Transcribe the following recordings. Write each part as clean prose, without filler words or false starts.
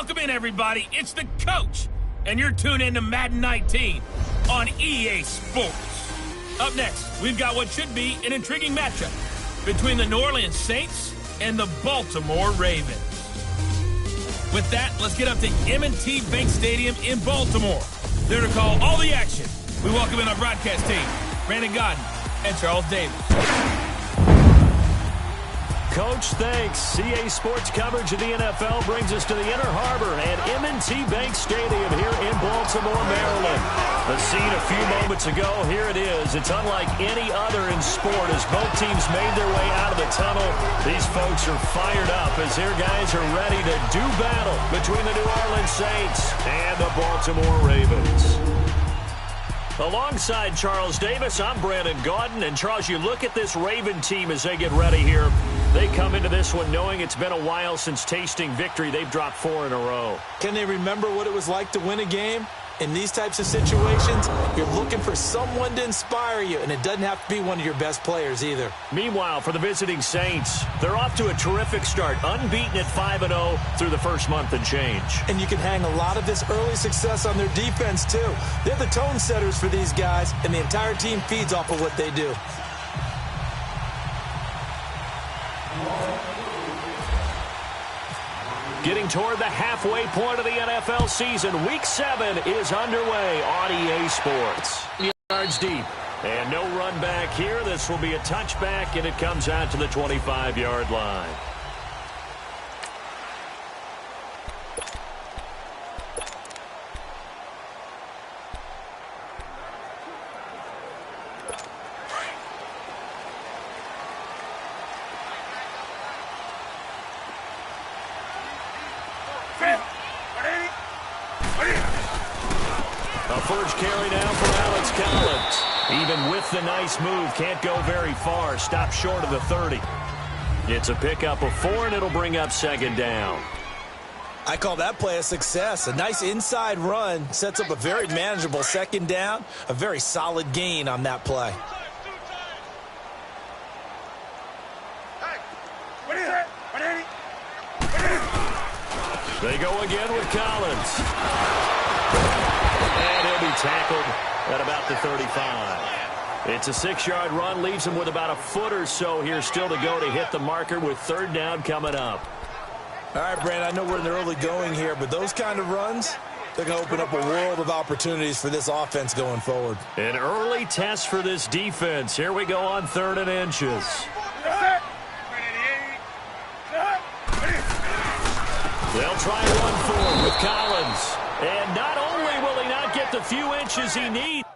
Welcome in, everybody. It's the coach, and you're tuned in to Madden 19 on EA Sports. Up next, we've got what should be an intriguing matchup between the New Orleans Saints and the Baltimore Ravens. With that, let's get up to M&T Bank Stadium in Baltimore. There to call all the action, we welcome in our broadcast team, Brandon Godden and Charles Davis. Coach, thanks. CA Sports coverage of the NFL brings us to the Inner Harbor at M&T Bank Stadium here in Baltimore, Maryland. The scene a few moments ago, here it is. It's unlike any other in sport as both teams made their way out of the tunnel. These folks are fired up as their guys are ready to do battle between the New Orleans Saints and the Baltimore Ravens. Alongside Charles Davis, I'm Brandon Godden. And, Charles, you look at this Raven team as they get ready here. They come into this one knowing it's been a while since tasting victory. They've dropped 4 in a row. Can they remember what it was like to win a game? In these types of situations, you're looking for someone to inspire you, and it doesn't have to be one of your best players either. Meanwhile, for the visiting Saints, they're off to a terrific start, unbeaten at 5-0 through the first month and change. And you can hang a lot of this early success on their defense, too. They're the tone setters for these guys, and the entire team feeds off of what they do. Getting toward the halfway point of the NFL season, Week 7 is underway on EA Sports. Yards deep, and no run back here. This will be a touchback, and it comes out to the 25-yard line. First carry down for Alex Collins. Even with the nice move, can't go very far. Stop short of the 30. It's a pickup of 4, and it'll bring up second down. I call that play a success. A nice inside run sets up a very manageable second down. A very solid gain on that play. They go again with Collins. And he'll be tackled at about the 35. It's a 6-yard run, leaves him with about a foot or so here still to go to hit the marker with third down coming up. All right, Brandon, I know we're in the early going here, but those kind of runs, they're going to open up a world of opportunities for this offense going forward. An early test for this defense. Here we go on 3rd and inches. They'll try and run forward with Collins. And not only will he not get the few inches he needs,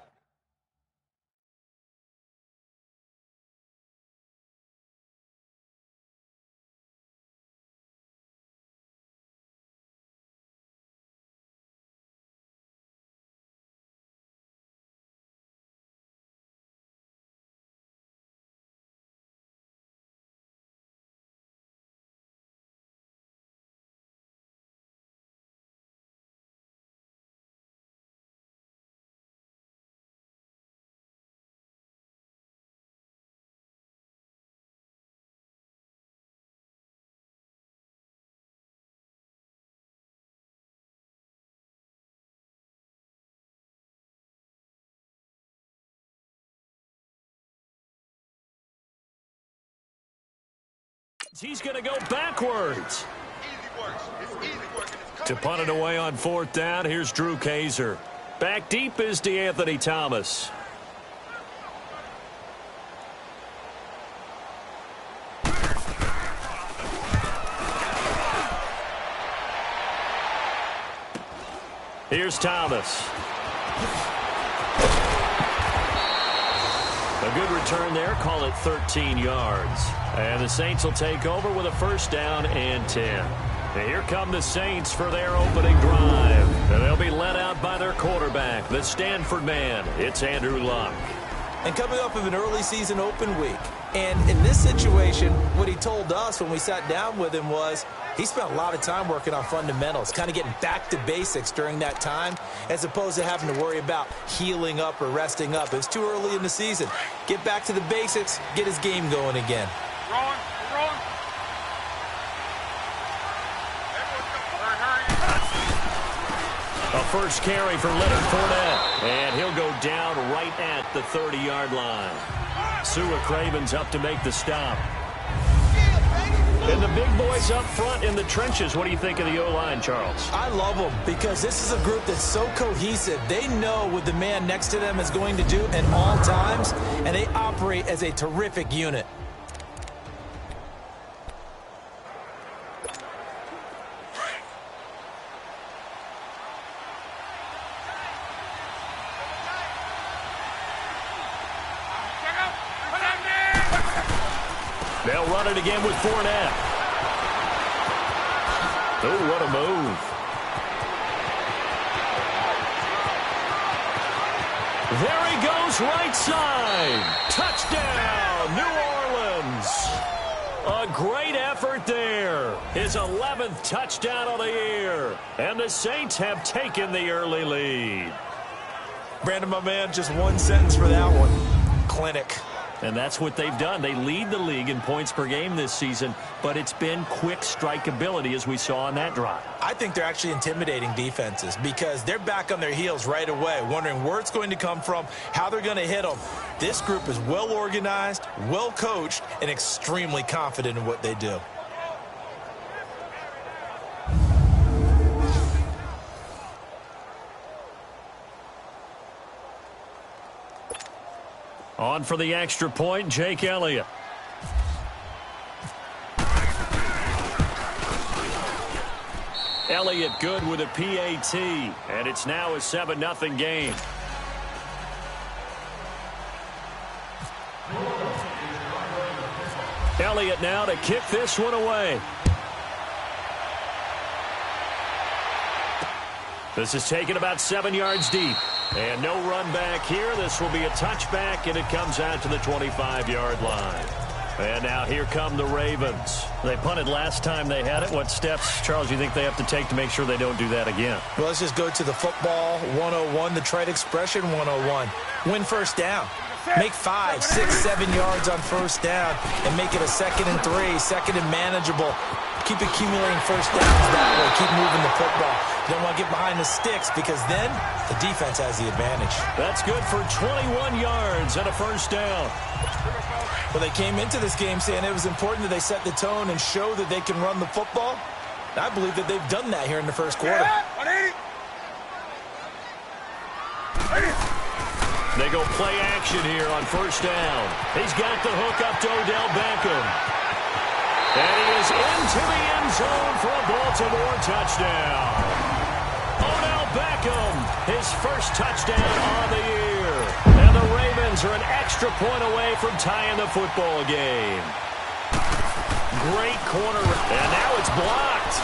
he's going to go backwards. To punt it away on 4th down, here's Drew Kaiser. Back deep is DeAnthony Thomas. Here's Thomas. A good return there, call it 13 yards. And the Saints will take over with a first down and 10. And here come the Saints for their opening drive. And they'll be led out by their quarterback, the Stanford man. It's Andrew Luck. And coming up of an early season open week. And in this situation, what he told us when we sat down with him was he spent a lot of time working on fundamentals, kind of getting back to basics during that time, as opposed to having to worry about healing up or resting up. It's too early in the season. Get back to the basics, get his game going again. A first carry for Leonard Fournette. And he'll go down right at the 30-yard line. Sua Craven's up to make the stop. And the big boys up front in the trenches. What do you think of the O-line, Charles? I love them because this is a group that's so cohesive. They know what the man next to them is going to do at all times, and they operate as a terrific unit. They'll run it again with Fournette. Oh, what a move. There he goes, right side. Touchdown, New Orleans. A great effort there. His 11th touchdown of the year. And the Saints have taken the early lead. Brandon, my man, just one sentence for that one. Clinic. And that's what they've done. They lead the league in points per game this season, but it's been quick strike ability as we saw on that drive. I think they're actually intimidating defenses because they're back on their heels right away, wondering where it's going to come from, how they're going to hit them. This group is well organized, well coached, and extremely confident in what they do. On for the extra point, Jake Elliott. Elliott good with a PAT, and it's now a 7-0 game. Elliott now to kick this one away. This is taken about 7 yards deep. And no run back here. This will be a touchback, and it comes out to the 25-yard line. And now here come the Ravens. They punted last time they had it. What steps, Charles, do you think they have to take to make sure they don't do that again? Well, let's just go to the football 101, the trade expression 101. Win first down. Make 5, 6, 7 yards on first down and make it a 2nd and 3, 2nd and manageable. Keep accumulating first downs that way. Keep moving the football. You don't want to get behind the sticks because then the defense has the advantage. That's good for 21 yards and a first down. Well, they came into this game saying it was important that they set the tone and show that they can run the football. I believe that they've done that here in the first quarter. They go play action here on first down. He's got the hook up to Odell Beckham. And he is into the end zone for a Baltimore touchdown. Odell Beckham, his first touchdown on the year. And the Ravens are an extra point away from tying the football game. Great corner. And now it's blocked.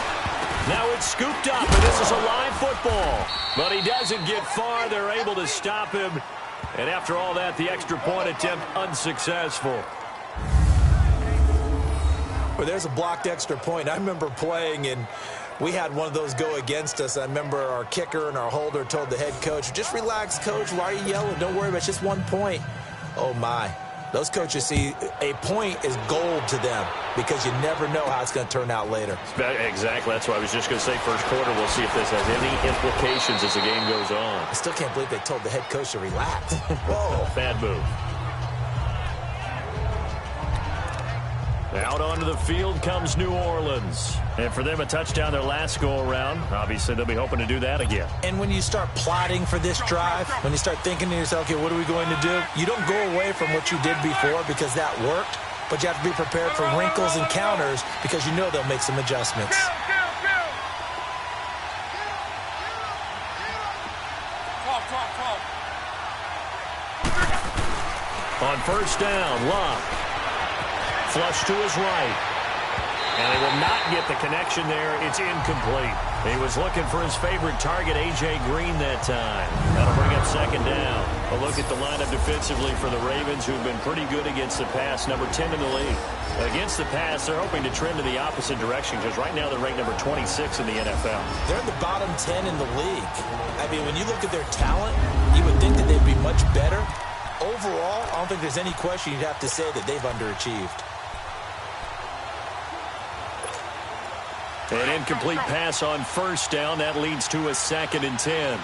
Now it's scooped up, and this is a live football. But he doesn't get far. They're able to stop him. And after all that, the extra point attempt unsuccessful. Well, there's a blocked extra point. I remember playing, and we had one of those go against us. I remember our kicker and our holder told the head coach, just relax, coach. Why are you yelling? Don't worry about it. It's just 1 point. Oh, my. Those coaches see a point is gold to them because you never know how it's going to turn out later. Exactly. That's what I was just going to say. First quarter, we'll see if this has any implications as the game goes on. I still can't believe they told the head coach to relax. Whoa. Bad move. Out onto the field comes New Orleans. And for them, a touchdown their last go-around. Obviously, they'll be hoping to do that again. And when you start plotting for this drive, when you start thinking to yourself, okay, what are we going to do? You don't go away from what you did before because that worked, but you have to be prepared for wrinkles and counters because you know they'll make some adjustments. On first down, Locke. Flush to his right. And they will not get the connection there. It's incomplete. He was looking for his favorite target, A.J. Green, that time. That'll bring up second down. A look at the lineup defensively for the Ravens, who've been pretty good against the pass, number 10 in the league. Against the pass, they're hoping to trend in the opposite direction because right now they're ranked number 26 in the NFL. They're in the bottom 10 in the league. I mean, when you look at their talent, you would think that they'd be much better. Overall, I don't think there's any question you'd have to say that they've underachieved. An incomplete pass on first down. That leads to a 2nd and 10.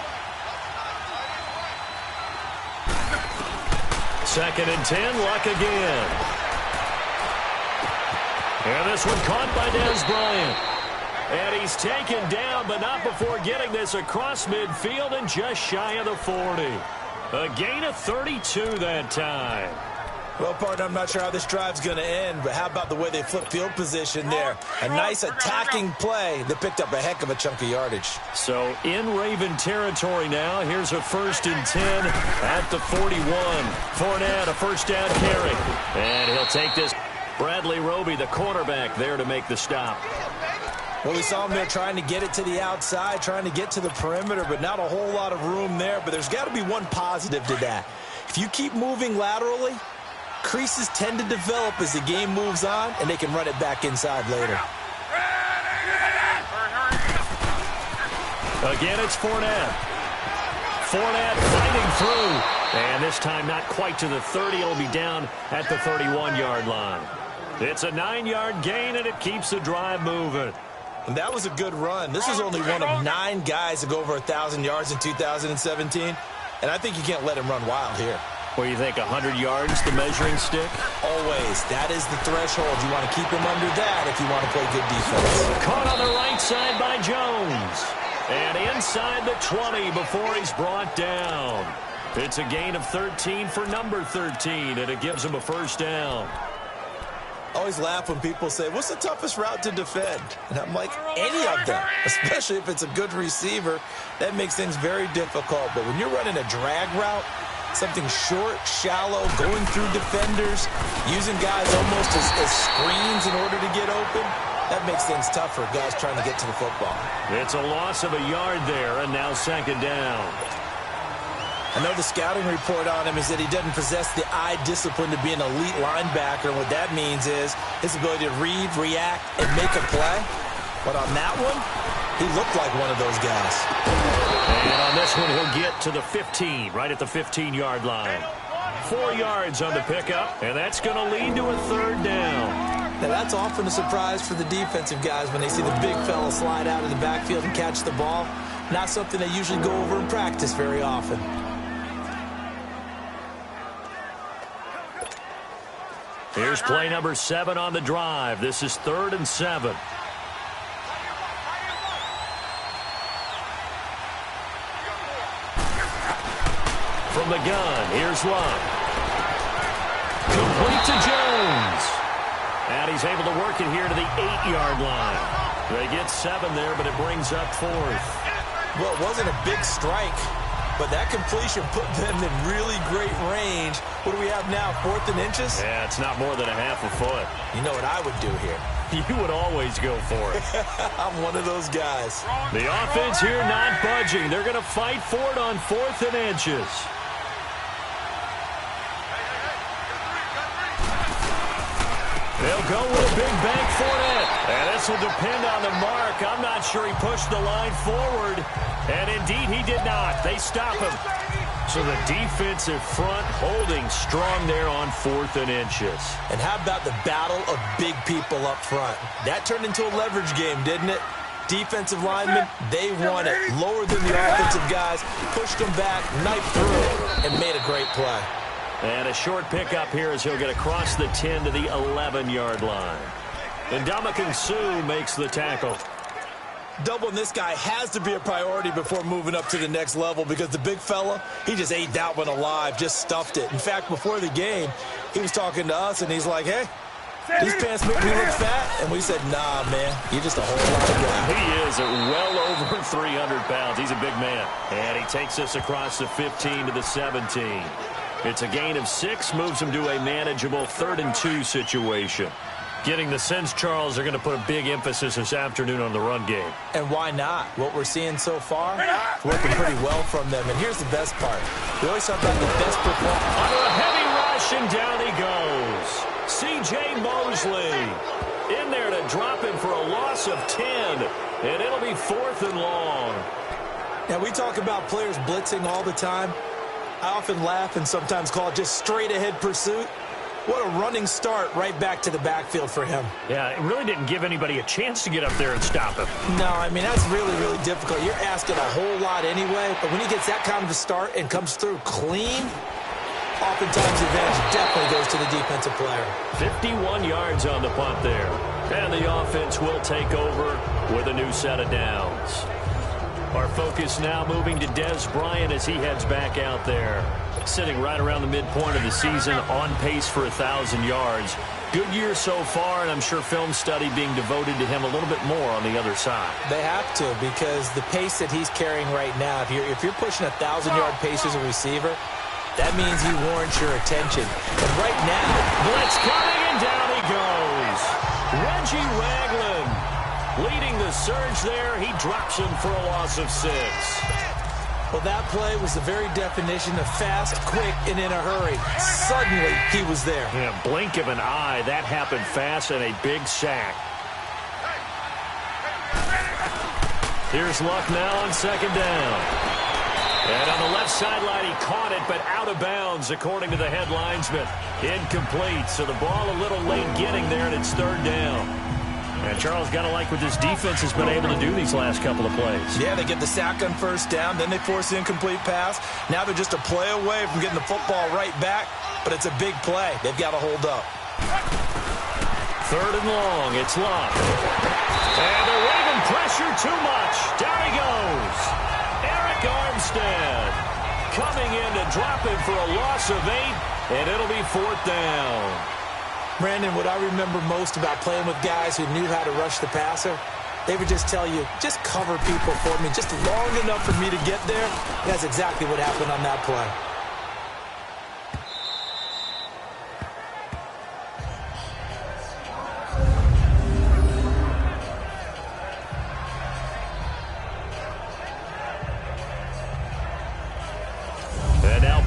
2nd and 10, Luck again. And this one caught by Dez Bryant. And he's taken down, but not before getting this across midfield and just shy of the 40. A gain of 32 that time. Well, partner, I'm not sure how this drive's going to end, but how about the way they flip field position there? A nice attacking play. They picked up a heck of a chunk of yardage. So in Raven territory now. Here's a 1st and 10 at the 41. Fournette, a first down carry. And he'll take this. Bradley Roby, the quarterback, there to make the stop. Well, we saw him there trying to get it to the outside, trying to get to the perimeter, but not a whole lot of room there. But there's got to be one positive to that. If you keep moving laterally, creases tend to develop as the game moves on, and they can run it back inside later. Again, it's Fournette. Fournette fighting through. And this time not quite to the 30. It'll be down at the 31-yard line. It's a 9-yard gain, and it keeps the drive moving. And that was a good run. This is only one of 9 guys to go over 1,000 yards in 2017. And I think you can't let him run wild here. What do you think, 100 yards, the measuring stick? Always. That is the threshold. You want to keep him under that if you want to play good defense. Caught on the right side by Jones. And inside the 20 before he's brought down. It's a gain of 13 for number 13, and it gives him a first down. I always laugh when people say, what's the toughest route to defend? And I'm like, any of them, especially if it's a good receiver. That makes things very difficult. But when you're running a drag route, something short, shallow, going through defenders, using guys almost as screens in order to get open, that makes things tough for guys trying to get to the football. It's a loss of a yard there, and now 2nd down. I know the scouting report on him is that he doesn't possess the eye discipline to be an elite linebacker. And what that means is his ability to read, react, and make a play. But on that one, he looked like one of those guys. And on this one, he'll get to the 15, right at the 15-yard line. 4 yards on the pickup, and that's going to lead to a 3rd down. Now, that's often a surprise for the defensive guys when they see the big fella slide out of the backfield and catch the ball. Not something they usually go over in practice very often. Here's play number 7 on the drive. This is 3rd and 7. From the gun, here's Luck. Complete to Jones. And he's able to work it here to the 8-yard line. They get 7 there, but it brings up 4th. Well, it wasn't a big strike, but that completion put them in really great range. What do we have now, 4th and inches? Yeah, it's not more than a half a foot. You know what I would do here? You would always go for it. I'm one of those guys. The offense here not budging. They're going to fight for it on 4th and inches. They'll go with a big bank for it. And this will depend on the mark. I'm not sure he pushed the line forward. And indeed, he did not. They stop him. So the defensive front holding strong there on 4th and inches. And how about the battle of big people up front? That turned into a leverage game, didn't it? Defensive linemen, they won it. Lower than the offensive guys, pushed them back, knifed through, and made a great play. And a short pickup here as he'll get across the 10 to the 11-yard line. And Ndamukong Suh makes the tackle. Doubling this guy has to be a priority before moving up to the next level because the big fella, he just ate that one alive, just stuffed it. In fact, before the game, he was talking to us, and he's like, hey, these pants make me look fat. And we said, nah, man, you're just a whole lot of guy. He is well over 300 pounds. He's a big man. And he takes us across the 15 to the 17. It's a gain of 6, moves him to a manageable 3rd and 2 situation. Getting the sense, Charles, they're going to put a big emphasis this afternoon on the run game. And why not? What we're seeing so far, it's working pretty well from them. And here's the best part. We always talk about the best performance. Under a heavy rush, and down he goes. C.J. Mosley in there to drop him for a loss of 10. And it'll be 4th and long. Now, we talk about players blitzing all the time. I often laugh and sometimes call it just straight-ahead pursuit. What a running start right back to the backfield for him. Yeah, it really didn't give anybody a chance to get up there and stop him. No, I mean, that's really, really difficult. You're asking a whole lot anyway, but when he gets that kind of a start and comes through clean, oftentimes the advantage definitely goes to the defensive player. 51 yards on the punt there. And the offense will take over with a new set of downs. Our focus now moving to Dez Bryant as he heads back out there. Sitting right around the midpoint of the season, on pace for 1,000 yards. Good year so far, and I'm sure film study being devoted to him a little bit more on the other side. They have to, because the pace that he's carrying right now, if you're pushing 1,000-yard pace as a receiver, that means he warrants your attention. And right now, blitz coming, and down he goes. Reggie Ragland leading the surge there. He drops him for a loss of 6. Well, that play was the very definition of fast, quick, and in a hurry. Suddenly, he was there. Yeah, blink of an eye. That happened fast, and a big sack. Here's Luck now on second down. And on the left sideline, he caught it, but out of bounds, according to the head linesman. Incomplete, so the ball a little late getting there, and it's third down. And Charles, got to like what this defense has been able to do these last couple of plays. Yeah, they get the sack on first down, then they force the incomplete pass. Now they're just a play away from getting the football right back, but it's a big play. They've got to hold up. Third and long, it's Luck. And they're waving pressure too much. Down he goes. Eric Armstead coming in to drop him for a loss of 8, and it'll be fourth down. Brandon, what I remember most about playing with guys who knew how to rush the passer, they would just tell you, just cover people for me, just long enough for me to get there. That's exactly what happened on that play.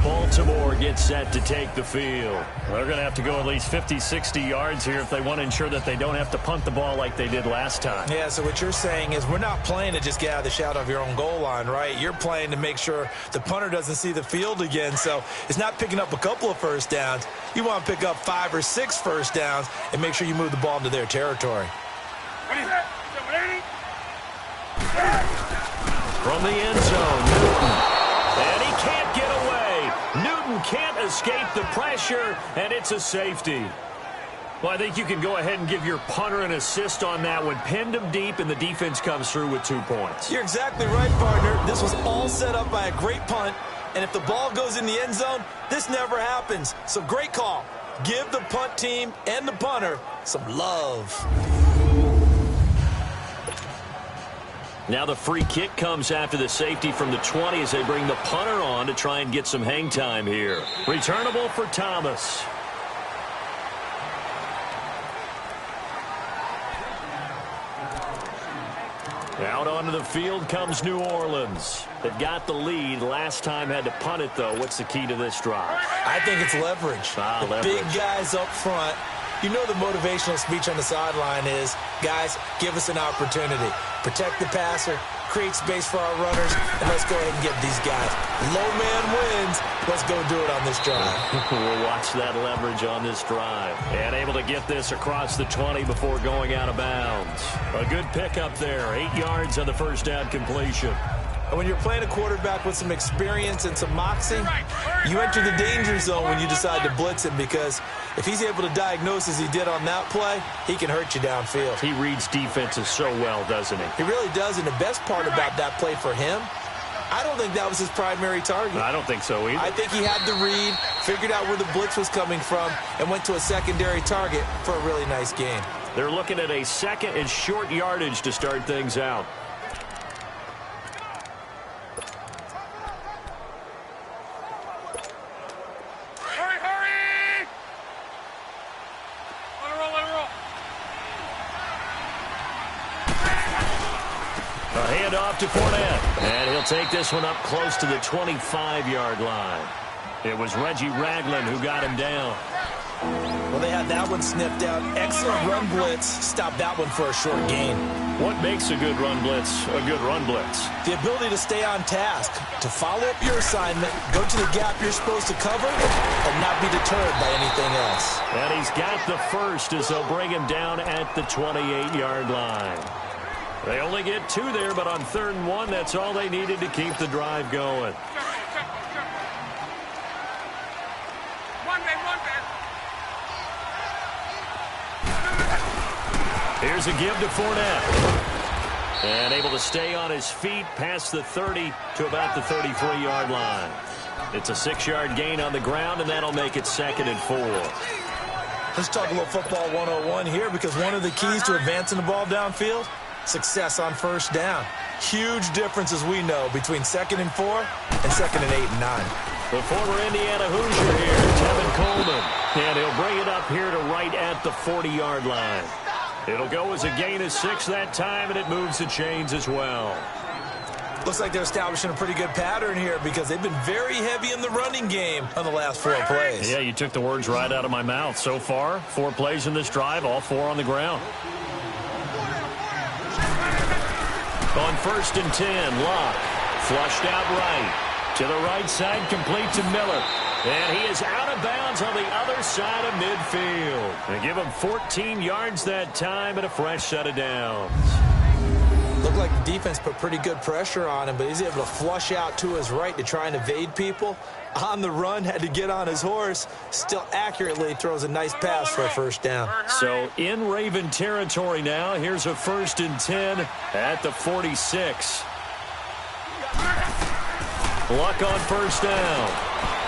Baltimore gets set to take the field. They're going to have to go at least 50, 60 yards here if they want to ensure that they don't have to punt the ball like they did last time. Yeah, so what you're saying is we're not playing to just get out of the shadow of your own goal line, right? You're playing to make sure the punter doesn't see the field again. So it's not picking up a couple of first downs. You want to pick up 5 or 6 first downs and make sure you move the ball into their territory. From the end zone, Newton. And he can't get away. Newton can't escape the pressure, and it's a safety. Well, I think you can go ahead and give your punter an assist on that one. Pinned him deep, and the defense comes through with 2 points. You're exactly right, partner. This was all set up by a great punt, and if the ball goes in the end zone, this never happens. So great call. Give the punt team and the punter some love. Now the free kick comes after the safety from the 20 as they bring the punter on to try and get some hang time here. Returnable for Thomas. Out onto the field comes New Orleans. They've got the lead. Last time had to punt it, though. What's the key to this drive? I think it's leverage. Leverage. Big guys up front. You know the motivational speech on the sideline is, guys, give us an opportunity. Protect the passer, create space for our runners, and let's go ahead and get these guys. Low man wins. Let's go do it on this drive. We'll watch that leverage on this drive. And able to get this across the 20 before going out of bounds. A good pickup there. 8 yards on the first down completion. And when you're playing a quarterback with some experience and some moxie, you enter the danger zone when you decide to blitz him, because if he's able to diagnose as he did on that play, he can hurt you downfield. He reads defenses so well, doesn't he? He really does, and the best part about that play for him, I don't think that was his primary target. I don't think so either. I think he had the read, figured out where the blitz was coming from, and went to a secondary target for a really nice gain. They're looking at a second and short yardage to start things out. Off to Fournette, and he'll take this one up close to the 25-yard line. It was Reggie Ragland who got him down. Well, they had that one sniffed out. Excellent run blitz. Stopped that one for a short gain. What makes a good run blitz a good run blitz? The ability to stay on task, to follow up your assignment, go to the gap you're supposed to cover, and not be deterred by anything else. And he's got the first as they'll bring him down at the 28-yard line. They only get 2 there, but on 3rd and 1, that's all they needed to keep the drive going. Here's a give to Fournette. And able to stay on his feet past the 30 to about the 33-yard line. It's a 6-yard gain on the ground, and that'll make it 2nd and 4. Let's talk a little football 101 here, because one of the keys to advancing the ball downfield, success on 1st down. Huge difference, as we know, between 2nd and 4 and 2nd and 8 and 9. The former Indiana Hoosier here, Tevin Coleman. And he'll bring it up here to right at the 40-yard line. It'll go as a gain of 6 that time, and it moves the chains as well. Looks like they're establishing a pretty good pattern here, because they've been very heavy in the running game on the last 4 plays. Yeah, you took the words right out of my mouth. So far, 4 plays in this drive, all 4 on the ground. On 1st and 10, Locke flushed out right. To the right side, complete to Miller. And he is out of bounds on the other side of midfield. They give him 14 yards that time and a fresh set of downs. Looked like the defense put pretty good pressure on him, but he's able to flush out to his right to try and evade people. On the run, had to get on his horse. Still accurately throws a nice pass for a 1st down. So in Raven territory now. Here's a 1st and 10 at the 46. Luck on 1st down.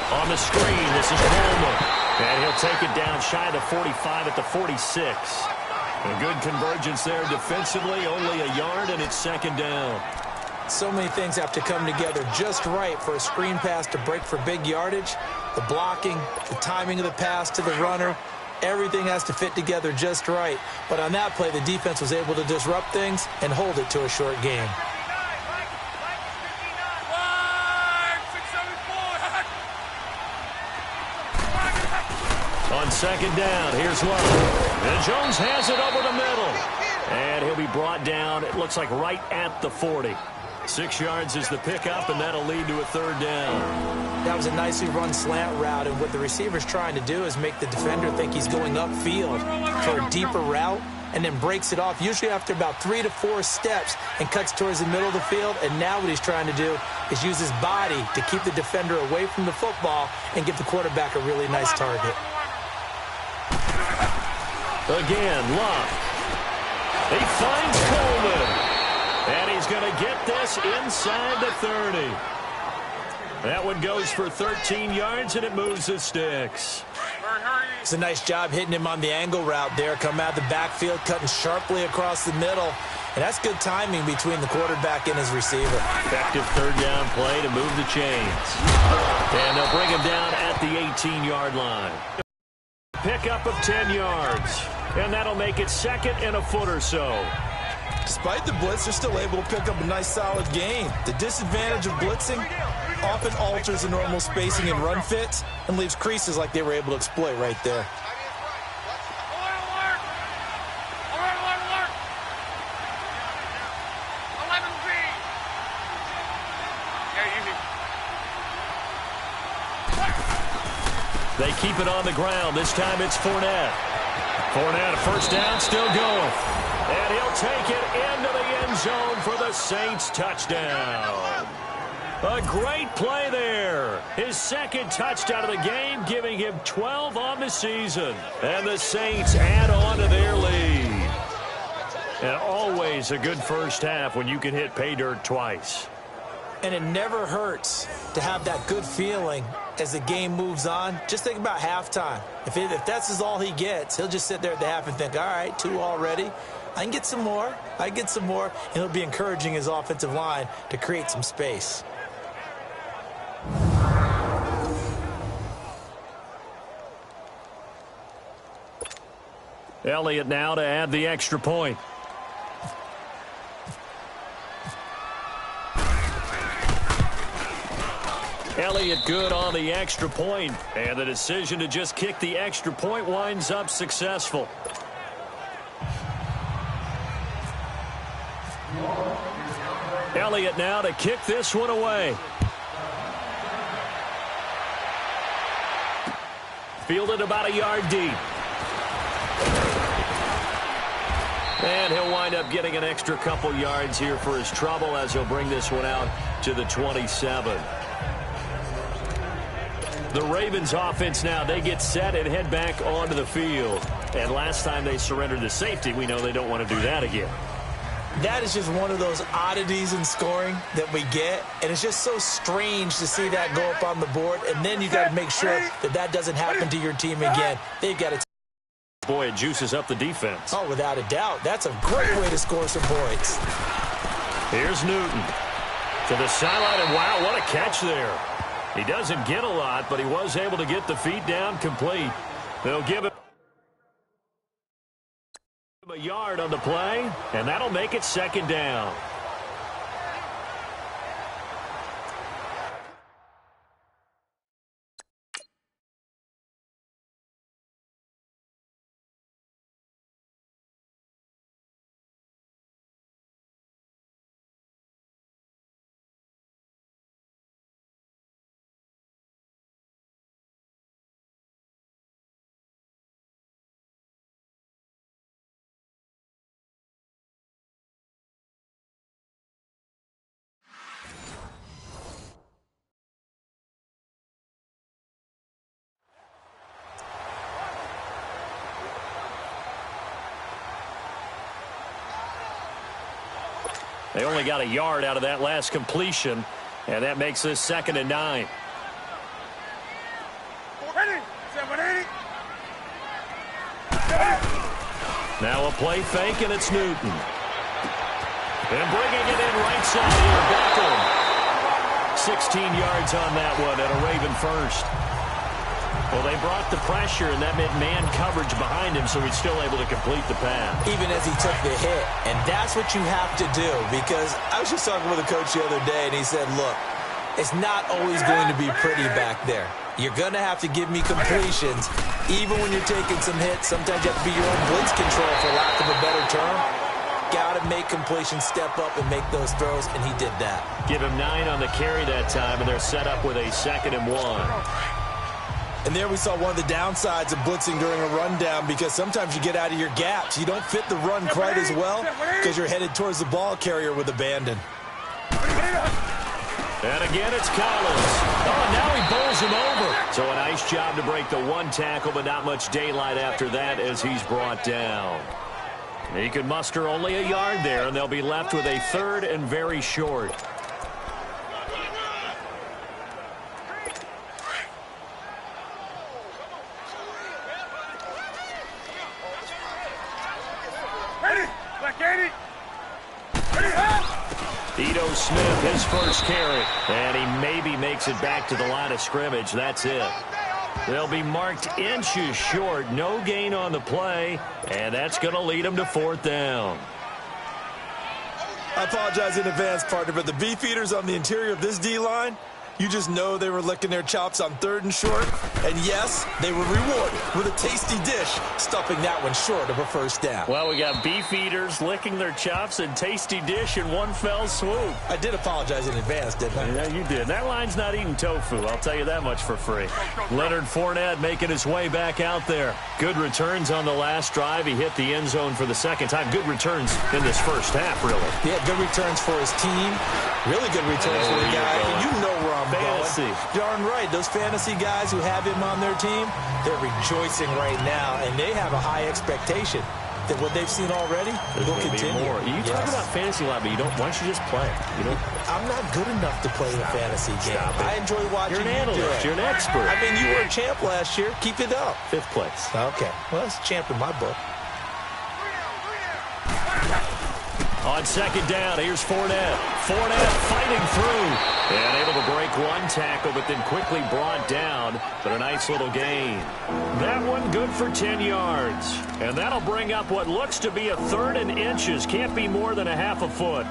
On the screen, this is Coleman. And he'll take it down shy of the 45 at the 46. A good convergence there defensively, only a yard, and it's 2nd down. So many things have to come together just right for a screen pass to break for big yardage. The blocking, the timing of the pass to the runner, everything has to fit together just right. But on that play, the defense was able to disrupt things and hold it to a short game. On 2nd down, here's Love. And Jones has it over the middle. And he'll be brought down, it looks like right at the 40. 6 yards is the pickup, and that'll lead to a 3rd down. That was a nicely run slant route, and what the receiver's trying to do is make the defender think he's going upfield for a deeper route, and then breaks it off, usually after about 3 to 4 steps, and cuts towards the middle of the field. And now what he's trying to do is use his body to keep the defender away from the football and give the quarterback a really nice target. Again, Locke. He finds Coleman. And he's going to get this inside the 30. That one goes for 13 yards, and it moves the sticks. It's a nice job hitting him on the angle route there. Come out of the backfield, cutting sharply across the middle. And that's good timing between the quarterback and his receiver. Effective 3rd down play to move the chains. And they'll bring him down at the 18-yard line. Pickup of 10 yards. And that'll make it 2nd and a foot or so. Despite the blitz, they're still able to pick up a nice solid gain. The disadvantage of blitzing often alters the normal spacing and run fits and leaves creases like they were able to exploit right there. They keep it on the ground. This time it's Fournette. Fournette, a 1st down, still going. And he'll take it into the end zone for the Saints touchdown. A great play there. His 2nd touchdown of the game, giving him 12 on the season. And the Saints add on to their lead. And always a good 1st half when you can hit pay dirt twice. And it never hurts to have that good feeling as the game moves on. Just think about halftime. If that's all he gets, he'll just sit there at the half and think, all right, 2 already. I can get some more. I can get some more. And he'll be encouraging his offensive line to create some space. Elliott now to add the extra point. Elliott good on the extra point, and the decision to just kick the extra point winds up successful. Elliott now to kick this one away. Fielded about a yard deep. And he'll wind up getting an extra couple yards here for his trouble as he'll bring this one out to the 27. The Ravens offense now, they get set and head back onto the field. And last time they surrendered the safety, we know they don't want to do that again. That is just one of those oddities in scoring that we get, and it's just so strange to see that go up on the board, and then you got to make sure that that doesn't happen to your team again. They've got to. Boy, it juices up the defense. Oh, without a doubt. That's a great way to score some points. Here's Newton to the sideline, and wow, what a catch there. He doesn't get a lot, but he was able to get the feet down complete. They'll give it a yard on the play, and that'll make it second down. They only got a yard out of that last completion, and that makes this 2nd and 9. Now a play fake, and it's Newton. And bringing it in right side here, Beckham. 16 yards on that one, and a Raven first. Well, they brought the pressure, and that meant man coverage behind him, so he's still able to complete the pass. Even as he took the hit. And that's what you have to do, because I was just talking with a coach the other day, and he said, look, it's not always going to be pretty back there. You're going to have to give me completions. Even when you're taking some hits, sometimes you have to be your own blitz control, for lack of a better term. Got to make completions, step up, and make those throws, and he did that. Give him 9 on the carry that time, and they're set up with a 2nd and 1. And there we saw one of the downsides of blitzing during a rundown, because sometimes you get out of your gaps. You don't fit the run quite as well because you're headed towards the ball carrier with abandon. And again, it's Collins. Oh, now he bowls him over. So a nice job to break the one tackle, but not much daylight after that as he's brought down. He could muster only a yard there, and they'll be left with a 3rd and very short. Ito Smith, his first carry, and he maybe makes it back to the line of scrimmage. That's it. They'll be marked inches short. No gain on the play, and that's going to lead them to 4th down. I apologize in advance, partner, but the beefeaters on the interior of this D-line, you just know they were licking their chops on 3rd and short. And yes, they were rewarded with a tasty dish, stuffing that one short of a 1st down. Well, we got beef eaters licking their chops and tasty dish in one fell swoop. I did apologize in advance, didn't I? Yeah, you did. That line's not eating tofu, I'll tell you that much for free. Leonard Fournette making his way back out there. Good returns on the last drive. He hit the end zone for the 2nd time. Good returns in this first half, really. Yeah, good returns for his team. Really good returns for the guy. You know where I'm fantasy. going. Darn right. Those fantasy guys who have him on their team, they're rejoicing right now, and they have a high expectation that what they've seen already will continue. More. You talk about fantasy a lot, but you don't. Why don't you just play? You know, I'm not good enough to play a fantasy game. I enjoy watching. You're an analyst. You're an expert. I mean, you were a champ last year. Keep it up. 5th place. Okay. Well, that's a champ in my book. On 2nd down, here's Fournette. Fournette fighting through. And able to break one tackle, but then quickly brought down. But a nice little gain. That one good for 10 yards. And that'll bring up what looks to be a 3rd and inches. Can't be more than a half a foot.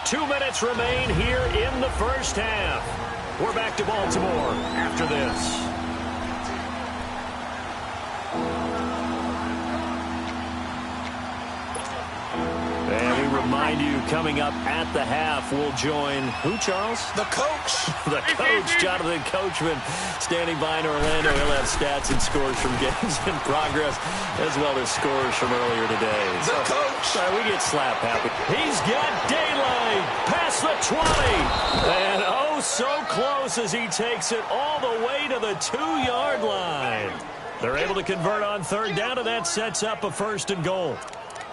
2 minutes remain here in the first half. We're back to Baltimore after this. And we remind you, coming up at the half, we'll join who, Charles? The coach. The coach, Jonathan Coachman, standing by in Orlando. He'll have stats and scores from games in progress, as well as scores from earlier today. The coach. We get slap happy. He's got daylight past the 20. And oh, so close as he takes it all the way to the 2-yard line. They're able to convert on third down, and that sets up a 1st and goal.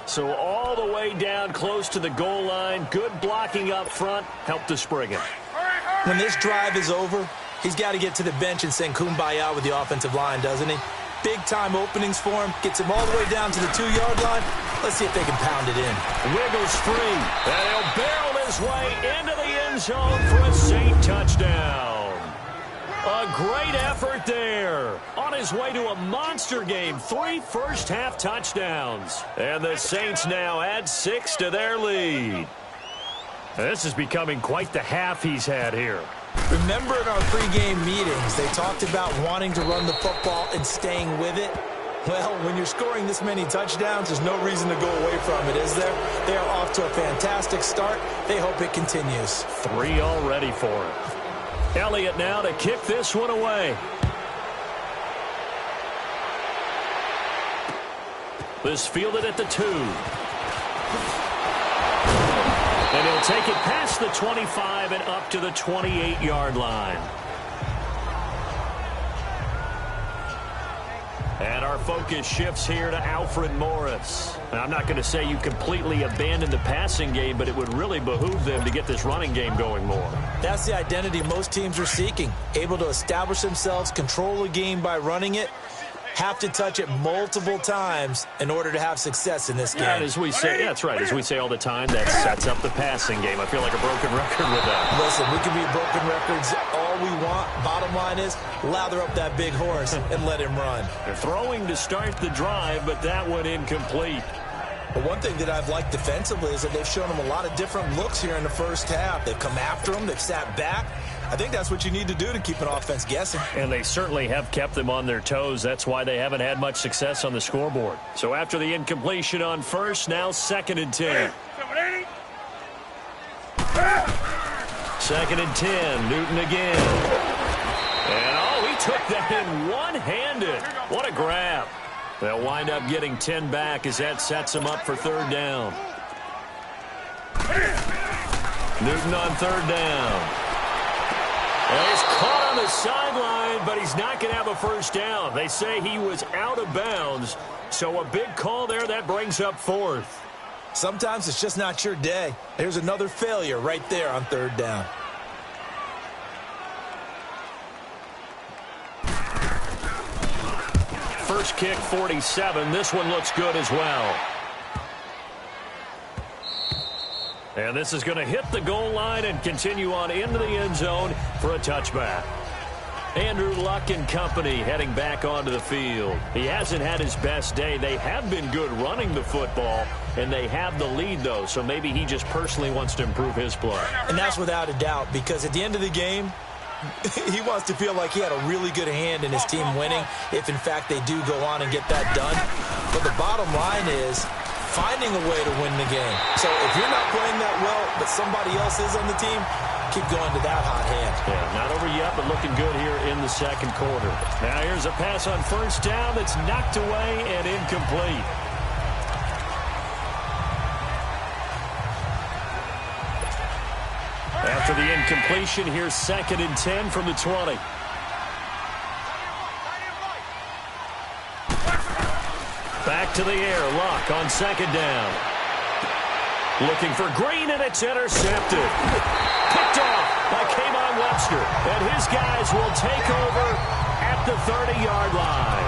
So all the way down close to the goal line. Good blocking up front. Helped to spring it. When this drive is over, he's got to get to the bench and sing Kumbaya with the offensive line, doesn't he? Big-time openings for him. Gets him all the way down to the 2-yard line. Let's see if they can pound it in. Wiggles free. And he'll barrel his way into the end zone for a Saint touchdown. A great effort there. On his way to a monster game. 3 first-half touchdowns. And the Saints now add 6 to their lead. This is becoming quite the half he's had here. Remember in our pregame meetings, they talked about wanting to run the football and staying with it? Well, when you're scoring this many touchdowns, there's no reason to go away from it, is there? They are off to a fantastic start. They hope it continues. 3 already for him. Elliott now to kick this one away. This fielded at the 2. And he'll take it past the 25 and up to the 28-yard line. And our focus shifts here to Alfred Morris. Now, I'm not going to say you completely abandon the passing game, but it would really behoove them to get this running game going more. That's the identity most teams are seeking. Able to establish themselves, control the game by running it, have to touch it multiple times in order to have success in this game. And as we say, that's right, as we say all the time, that sets up the passing game. I feel like a broken record with that. Listen, we can be broken records all we want. Bottom line is, lather up that big horse and let him run. They're throwing to start the drive, but that one incomplete. But one thing that I've liked defensively is that they've shown him a lot of different looks here in the first half. They've come after him. They've sat back. I think that's what you need to do to keep an offense guessing. And they certainly have kept them on their toes. That's why they haven't had much success on the scoreboard. So after the incompletion on first, now 2nd and 10. 2nd and 10. Newton again. And, oh, he took that in one-handed. What a grab. They'll wind up getting 10 back as that sets them up for 3rd down. Newton on 3rd down. Well, he's caught on the sideline, but he's not going to have a 1st down. They say he was out of bounds, so a big call there. That brings up 4th. Sometimes it's just not your day. There's another failure right there on 3rd down. First kick, 47. This one looks good as well. And this is going to hit the goal line and continue on into the end zone for a touchback. Andrew Luck and company heading back onto the field. He hasn't had his best day. They have been good running the football, and they have the lead, though, so maybe he just personally wants to improve his play. And that's without a doubt, because at the end of the game, he wants to feel like he had a really good hand in his team winning, if, in fact, they do go on and get that done. But the bottom line is finding a way to win the game. So if you're not playing that well, but somebody else is on the team, keep going to that hot hand. Yeah, not over yet, but looking good here in the 2nd quarter. Now here's a pass on 1st down that's knocked away and incomplete. After the incompletion, here's 2nd and 10 from the 20. Back to the air. Luck on 2nd down. Looking for Green, and it's intercepted. Picked off by K'Von Webster. And his guys will take over at the 30-yard line.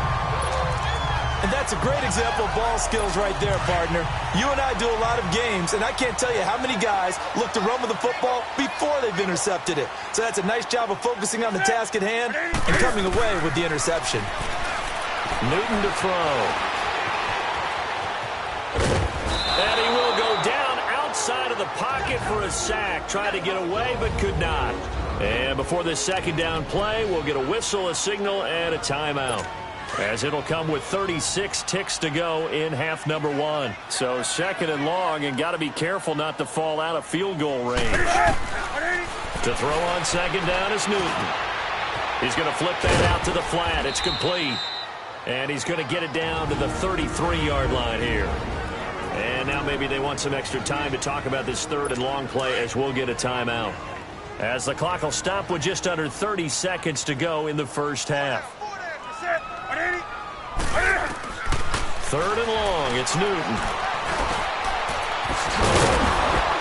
And that's a great example of ball skills right there, partner. You and I do a lot of games, and I can't tell you how many guys look to run with the football before they've intercepted it. So that's a nice job of focusing on the task at hand and coming away with the interception. Newton to throw. And he will go down outside of the pocket for a sack. Tried to get away, but could not. And before this second down play, we'll get a whistle, a signal, and a timeout, as it'll come with 36 ticks to go in half number one. So second and long, and got to be careful not to fall out of field goal range. To throw on second down is Newton. He's going to flip that out to the flat. It's complete. And he's going to get it down to the 33-yard line here. And now maybe they want some extra time to talk about this third and long play, as we'll get a timeout, as the clock will stop with just under 30 seconds to go in the first half. Third and long, it's Newton.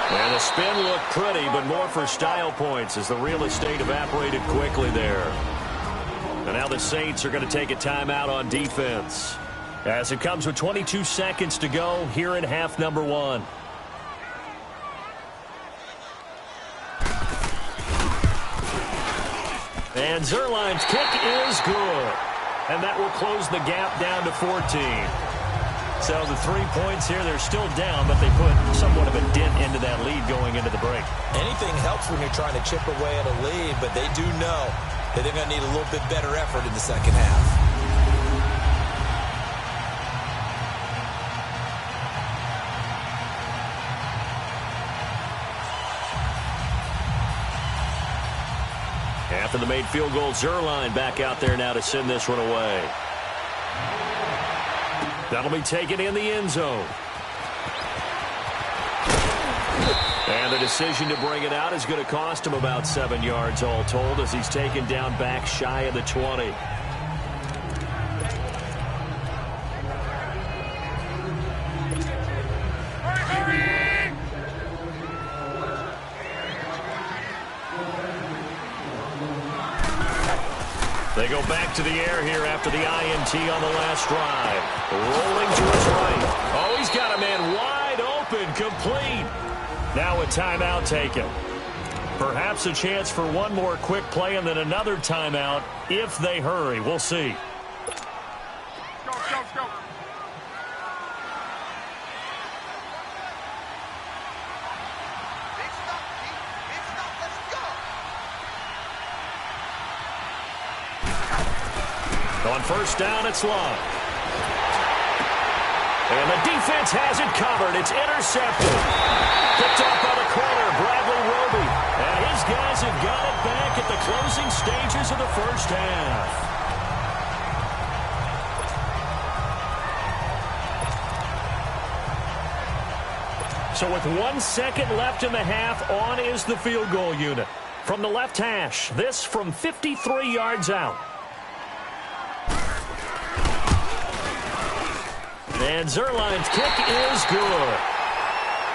And the spin looked pretty, but more for style points as the real estate evaporated quickly there. And now the Saints are going to take a timeout on defense, as it comes with 22 seconds to go here in half number one. And Zerline's kick is good. And that will close the gap down to 14. So the 3 points here, they're still down, but they put somewhat of a dent into that lead going into the break. Anything helps when you're trying to chip away at a lead, but they do know that they're going to need a little bit better effort in the second half. After the made field goal, Zerline back out there now to send this one away. That'll be taken in the end zone. And the decision to bring it out is going to cost him about 7 yards all told, as he's taken down back shy of the 20. They go back to the air here after the INT on the last drive. Rolling to his right. Oh, he's got a man wide open, complete. Now a timeout taken. Perhaps a chance for one more quick play and then another timeout if they hurry. We'll see. Go. On first down, it's Long. And the defense has it covered. It's intercepted. Picked off by the corner, Bradley Roby. And his guys have got it back at the closing stages of the first half. So with 1 second left in the half, on is the field goal unit. From the left hash, this from 53 yards out. And Zerline's kick is good.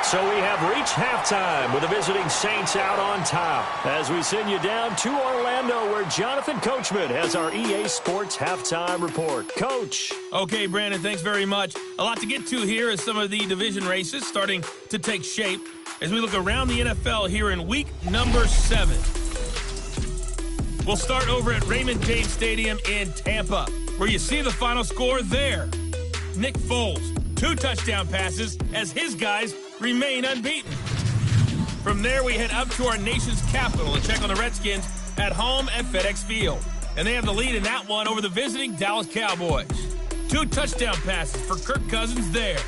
So we have reached halftime with the visiting Saints out on top, as we send you down to Orlando, where Jonathan Coachman has our EA Sports Halftime Report. Coach. Okay, Brandon, thanks very much. A lot to get to here as some of the division races starting to take shape as we look around the NFL here in week number 7. We'll start over at Raymond James Stadium in Tampa, where you see the final score there. Nick Foles, 2 touchdown passes as his guys remain unbeaten. From there, we head up to our nation's capital to check on the Redskins at home at FedEx Field. And they have the lead in that one over the visiting Dallas Cowboys. 2 touchdown passes for Kirk Cousins there.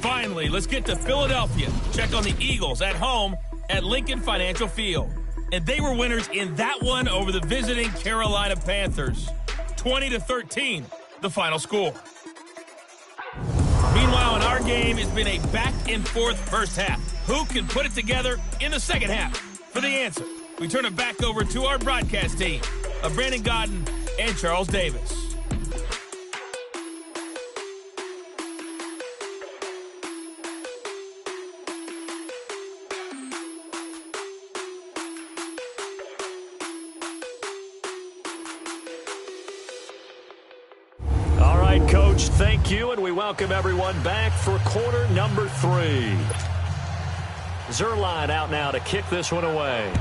Finally, let's get to Philadelphia. Check on the Eagles at home at Lincoln Financial Field. And they were winners in that one over the visiting Carolina Panthers. 20-13. The final score. Meanwhile, in our game, it's been a back-and-forth first half. Who can put it together in the second half? For the answer, we turn it back over to our broadcast team of Brandon Godden and Charles Davis. Coach, thank you, and we welcome everyone back for quarter number 3. Zerline out now to kick this one away.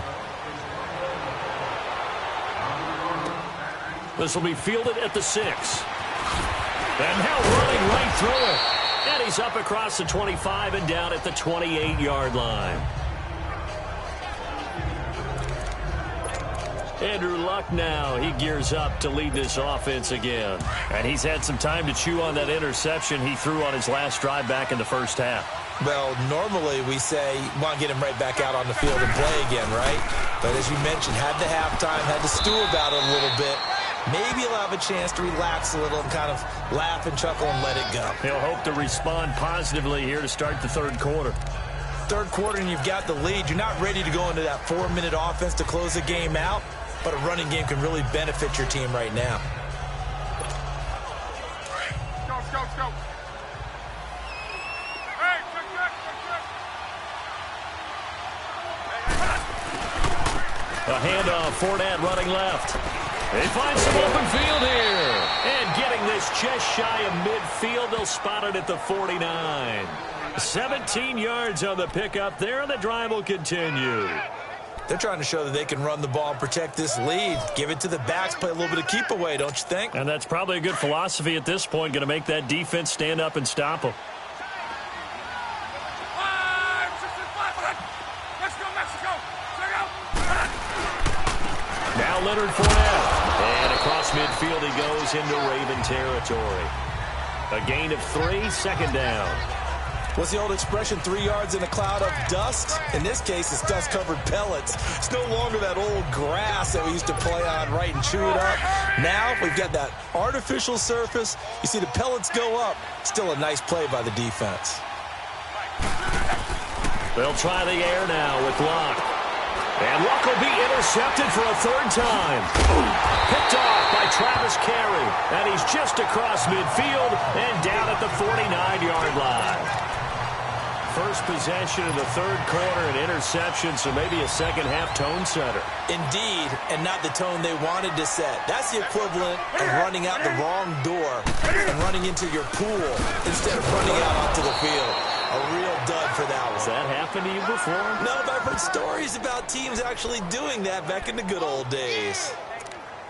This will be fielded at the 6. And now running right through it. And he's up across the 25 and down at the 28-yard line. Andrew Luck now, he gears up to lead this offense again. And he's had some time to chew on that interception he threw on his last drive back in the first half. Well, normally we say, want to get him right back out on the field and play again, right? But as you mentioned, had the halftime, had to stew about it a little bit. Maybe he'll have a chance to relax a little and kind of laugh and chuckle and let it go. He'll hope to respond positively here to start the third quarter. Third quarter and you've got the lead. You're not ready to go into that 4-minute offense to close the game out, but a running game can really benefit your team right now. Go. A handoff, Fournette running left. He finds some open field here. And getting this just shy of midfield, they'll spot it at the 49. 17 yards on the pickup there, and the drive will continue. They're trying to show that they can run the ball and protect this lead. Give it to the backs, play a little bit of keep away, don't you think? And that's probably a good philosophy at this point, going to make that defense stand up and stop them. Now Leonard Fournette. And across midfield he goes into Raven territory. A gain of 3, second down. What's the old expression, 3 yards in a cloud of dust? In this case, it's dust-covered pellets. It's no longer that old grass that we used to play on, right, and chew it up. Now we've got that artificial surface. You see the pellets go up. Still a nice play by the defense. They'll try the air now with Luck. And Luck will be intercepted for a third time. Picked off by Travis Carey. And he's just across midfield and down at the 49-yard line. First possession of the third quarter, an interception, so maybe a second-half tone setter. Indeed, and not the tone they wanted to set. That's the equivalent of running out the wrong door and running into your pool instead of running out onto the field. A real dud for that one. Has that happened to you before? No, but I've heard stories about teams actually doing that back in the good old days.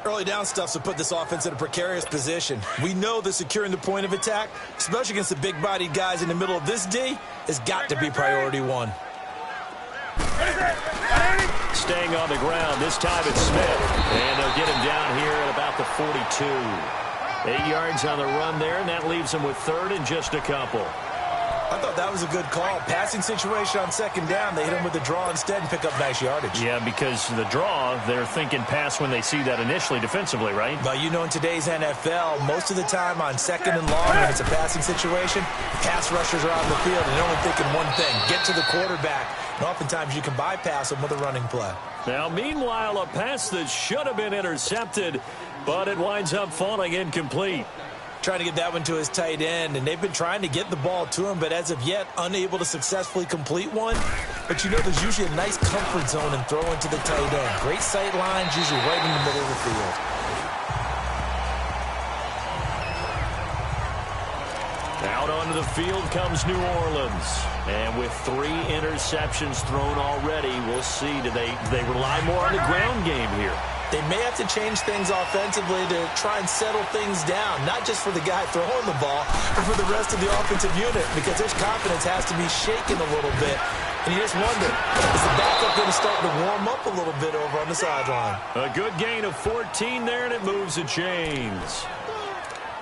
Early down stuff to put this offense in a precarious position. We know that securing the point of attack, especially against the big-bodied guys in the middle of this D, has got to be priority one. Staying on the ground, this time it's Smith. And they'll get him down here at about the 42. 8 yards on the run there, and that leaves him with third and just a couple. I thought that was a good call. Passing situation on second down. They hit him with the draw instead and pick up nice yardage. Yeah, because the draw, they're thinking pass when they see that initially defensively, right? But you know, in today's NFL, most of the time on second and long, when it's a passing situation, pass rushers are on the field and they're only thinking one thing, get to the quarterback. And oftentimes you can bypass them with a running play. Now, meanwhile, a pass that should have been intercepted, but it winds up falling incomplete. Trying to get that one to his tight end, and they've been trying to get the ball to him, but as of yet, unable to successfully complete one. But you know, there's usually a nice comfort zone in throwing to the tight end. Great sight lines, usually right in the middle of the field. Out onto the field comes New Orleans. And with 3 interceptions thrown already, we'll see. Do they rely more on the ground game here? They may have to change things offensively to try and settle things down, not just for the guy throwing the ball, but for the rest of the offensive unit, because his confidence has to be shaken a little bit. And you just wonder, is the backup going to start to warm up a little bit over on the sideline? A good gain of 14 there, and it moves the chains.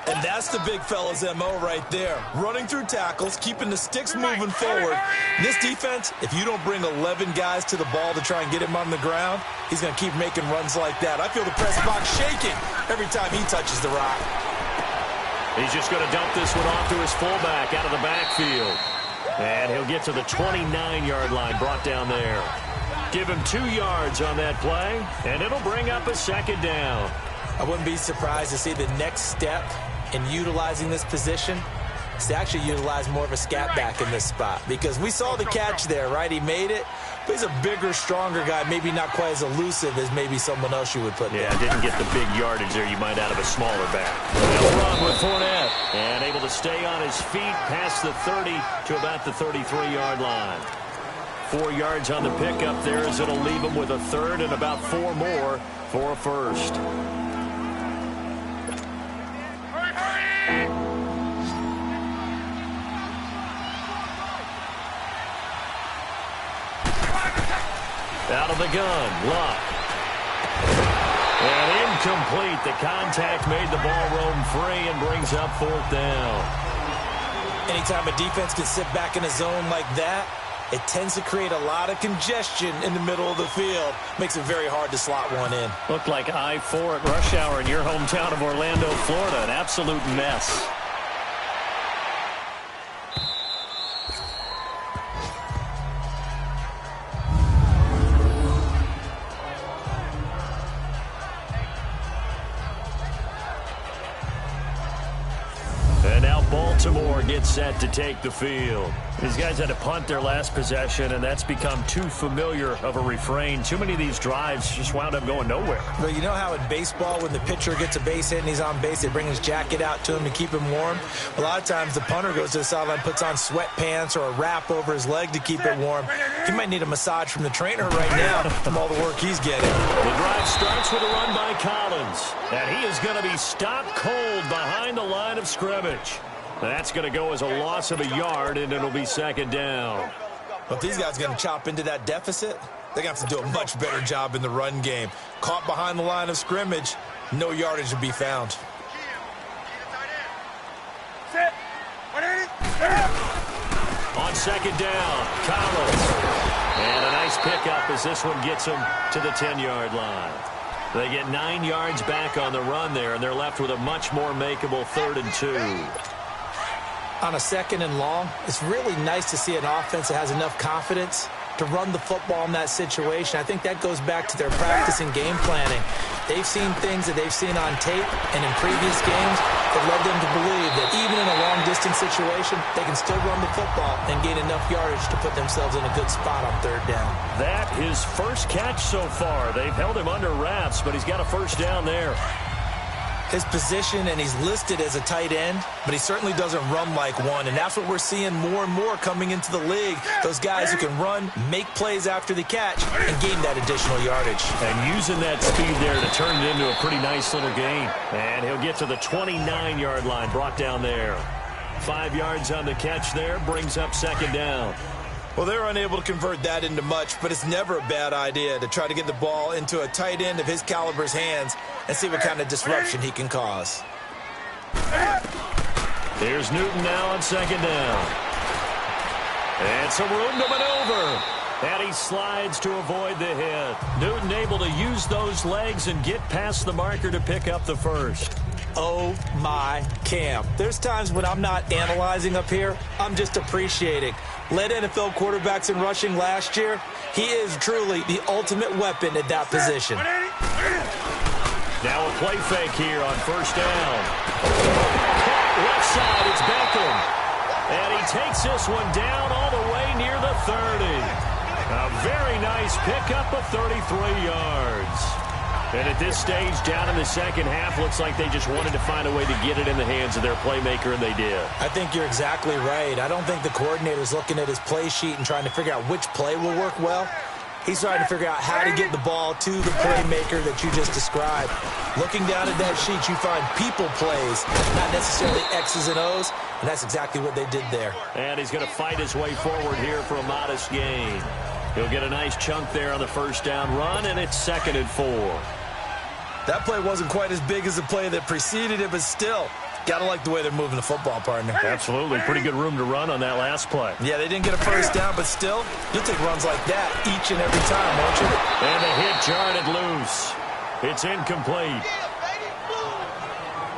And that's the big fella's MO right there. Running through tackles, keeping the sticks moving forward. This defense, if you don't bring 11 guys to the ball to try and get him on the ground, he's going to keep making runs like that. I feel the press box shaking every time he touches the rock. He's just going to dump this one off to his fullback out of the backfield. And he'll get to the 29-yard line, brought down there. Give him 2 yards on that play, and it'll bring up a second down. I wouldn't be surprised to see the next step in utilizing this position is to actually utilize more of a scat back in this spot, because we saw the catch there, right? He made it, but he's a bigger, stronger guy, maybe not quite as elusive as maybe someone else you would put there. Yeah, didn't get the big yardage there you might out of a smaller back. They'll run with Fournette, and able to stay on his feet past the 30 to about the 33-yard line. 4 yards on the pickup there, as it'll leave him with a third and about 4 more for a first. Out of the gun, Luck. And incomplete. The contact made the ball roam free and brings up 4th down. Anytime a defense can sit back in a zone like that, it tends to create a lot of congestion in the middle of the field. Makes it very hard to slot one in. Looked like I-4 at rush hour in your hometown of Orlando, Florida. An absolute mess. And now Baltimore gets set to take the field. These guys had to punt their last possession, and that's become too familiar of a refrain. Too many of these drives just wound up going nowhere. But you know how in baseball, when the pitcher gets a base hit and he's on base, they bring his jacket out to him to keep him warm? A lot of times the punter goes to the sideline, puts on sweatpants or a wrap over his leg to keep it warm. He might need a massage from the trainer right now from all the work he's getting. The drive starts with a run by Collins, and he is going to be stopped cold behind the line of scrimmage. That's going to go as a loss of a yard, and it'll be 2nd down. But if these guys are going to chop into that deficit, they're going to have to do a much better job in the run game. Caught behind the line of scrimmage, no yardage to be found. On 2nd down, Collins. And a nice pickup as this one gets him to the 10-yard line. They get 9 yards back on the run there, and they're left with a much more makeable 3rd and 2. On a 2nd and long, it's really nice to see an offense that has enough confidence to run the football in that situation. I think that goes back to their practice and game planning. They've seen things that they've seen on tape and in previous games that led them to believe that even in a long-distance situation, they can still run the football and gain enough yardage to put themselves in a good spot on 3rd down. That his first catch so far. They've held him under wraps, but he's got a 1st down there. His position, and he's listed as a tight end, but he certainly doesn't run like one, and that's what we're seeing more and more coming into the league. Those guys who can run, make plays after the catch, and gain that additional yardage. And using that speed there to turn it into a pretty nice little gain. And he'll get to the 29-yard line, brought down there. 5 yards on the catch there, brings up 2nd down. Well, they're unable to convert that into much, but it's never a bad idea to try to get the ball into a tight end of his caliber's hands and see what kind of disruption he can cause. Here's Newton now on 2nd down. And some room to maneuver. And he slides to avoid the hit. Newton able to use those legs and get past the marker to pick up the 1st. Oh, my Cam. There's times when I'm not analyzing up here. I'm just appreciating. Led NFL quarterbacks in rushing last year. He is truly the ultimate weapon at that position. Now a play fake here on 1st down. Left side, it's Beckham. And he takes this one down all the way near the 30. A very nice pickup of 33 yards. And at this stage, down in the 2nd half, looks like they just wanted to find a way to get it in the hands of their playmaker, and they did. I think you're exactly right. I don't think the coordinator's looking at his play sheet and trying to figure out which play will work well. He's trying to figure out how to get the ball to the playmaker that you just described. Looking down at that sheet, you find people plays, not necessarily X's and O's, and that's exactly what they did there. And he's going to fight his way forward here for a modest gain. He'll get a nice chunk there on the 1st down run, and it's 2nd and 4. That play wasn't quite as big as the play that preceded it, but still, got to like the way they're moving the football, partner. Absolutely. Pretty good room to run on that last play. Yeah, they didn't get a 1st down, but still, you'll take runs like that each and every time, won't you? And the hit jarred it loose. It's incomplete.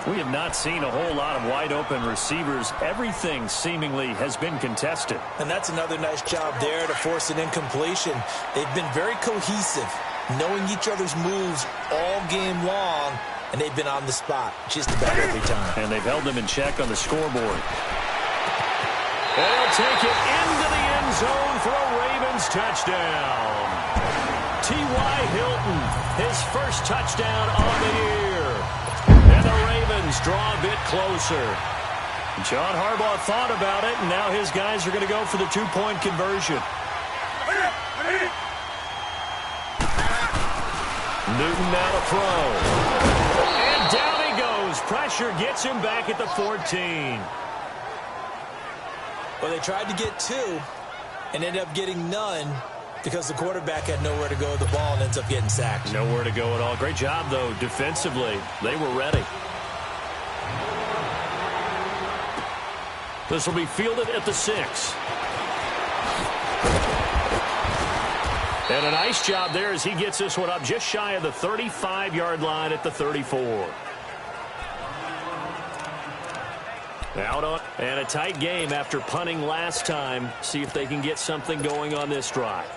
We have not seen a whole lot of wide-open receivers. Everything seemingly has been contested. And that's another nice job there to force an incompletion. They've been very cohesive, knowing each other's moves all game long, and they've been on the spot just about every time. And they've held them in check on the scoreboard. They'll take it into the end zone for a Ravens touchdown. T.Y. Hilton, his first touchdown on the year. And the Ravens draw a bit closer. John Harbaugh thought about it, and now his guys are going to go for the 2-point conversion. Newton now to throw. And down he goes. Pressure gets him back at the 14. Well, they tried to get 2 and ended up getting none. Because the quarterback had nowhere to go with the ball and ends up getting sacked. Nowhere to go at all. Great job, though, defensively. They were ready. This will be fielded at the 6. And a nice job there as he gets this one up just shy of the 35-yard line at the 34. Out on, and a tight game after punting last time. See if they can get something going on this drive.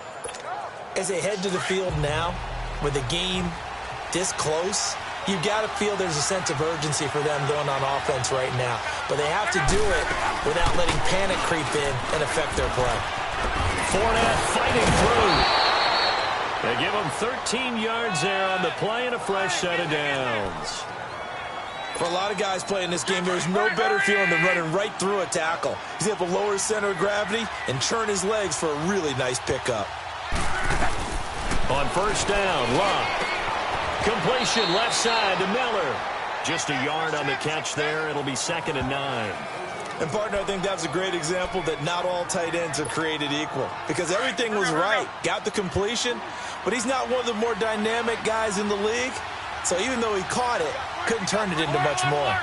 As they head to the field now, with the game this close, you've got to feel there's a sense of urgency for them going on offense right now. But they have to do it without letting panic creep in and affect their play. Fournette fighting through. They give him 13 yards there on the play and a fresh set of downs. For a lot of guys playing this game, there's no better feeling than running right through a tackle. He's able to lower his center of gravity and churn his legs for a really nice pickup. On first down, Locke. Completion left side to Miller. Just a yard on the catch there. It'll be 2nd and 9. And, partner, I think that was a great example that not all tight ends are created equal. Because everything was right. Got the completion, but he's not one of the more dynamic guys in the league. So even though he caught it, couldn't turn it into much more.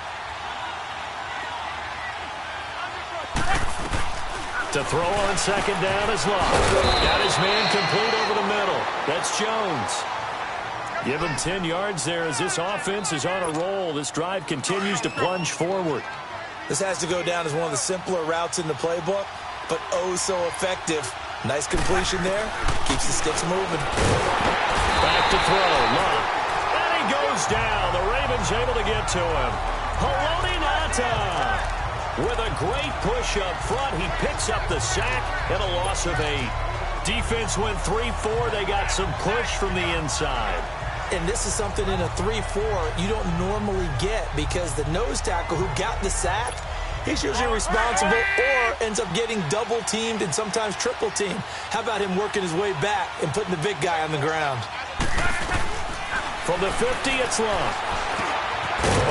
To throw on second down is Locke. Got his man complete over the middle. That's Jones. Give him 10 yards there as this offense is on a roll. This drive continues to plunge forward. This has to go down as one of the simpler routes in the playbook, but oh so effective. Nice completion there. Keeps the sticks moving. Back to throw. Locke. And he goes down. The Ravens able to get to him. Haloti Ngata. With a great push up front, he picks up the sack and a loss of 8. Defense went 3-4. They got some push from the inside. And this is something in a 3-4 you don't normally get because the nose tackle who got the sack, he's usually responsible or ends up getting double-teamed and sometimes triple-teamed. How about him working his way back and putting the big guy on the ground? From the 50, it's Locke.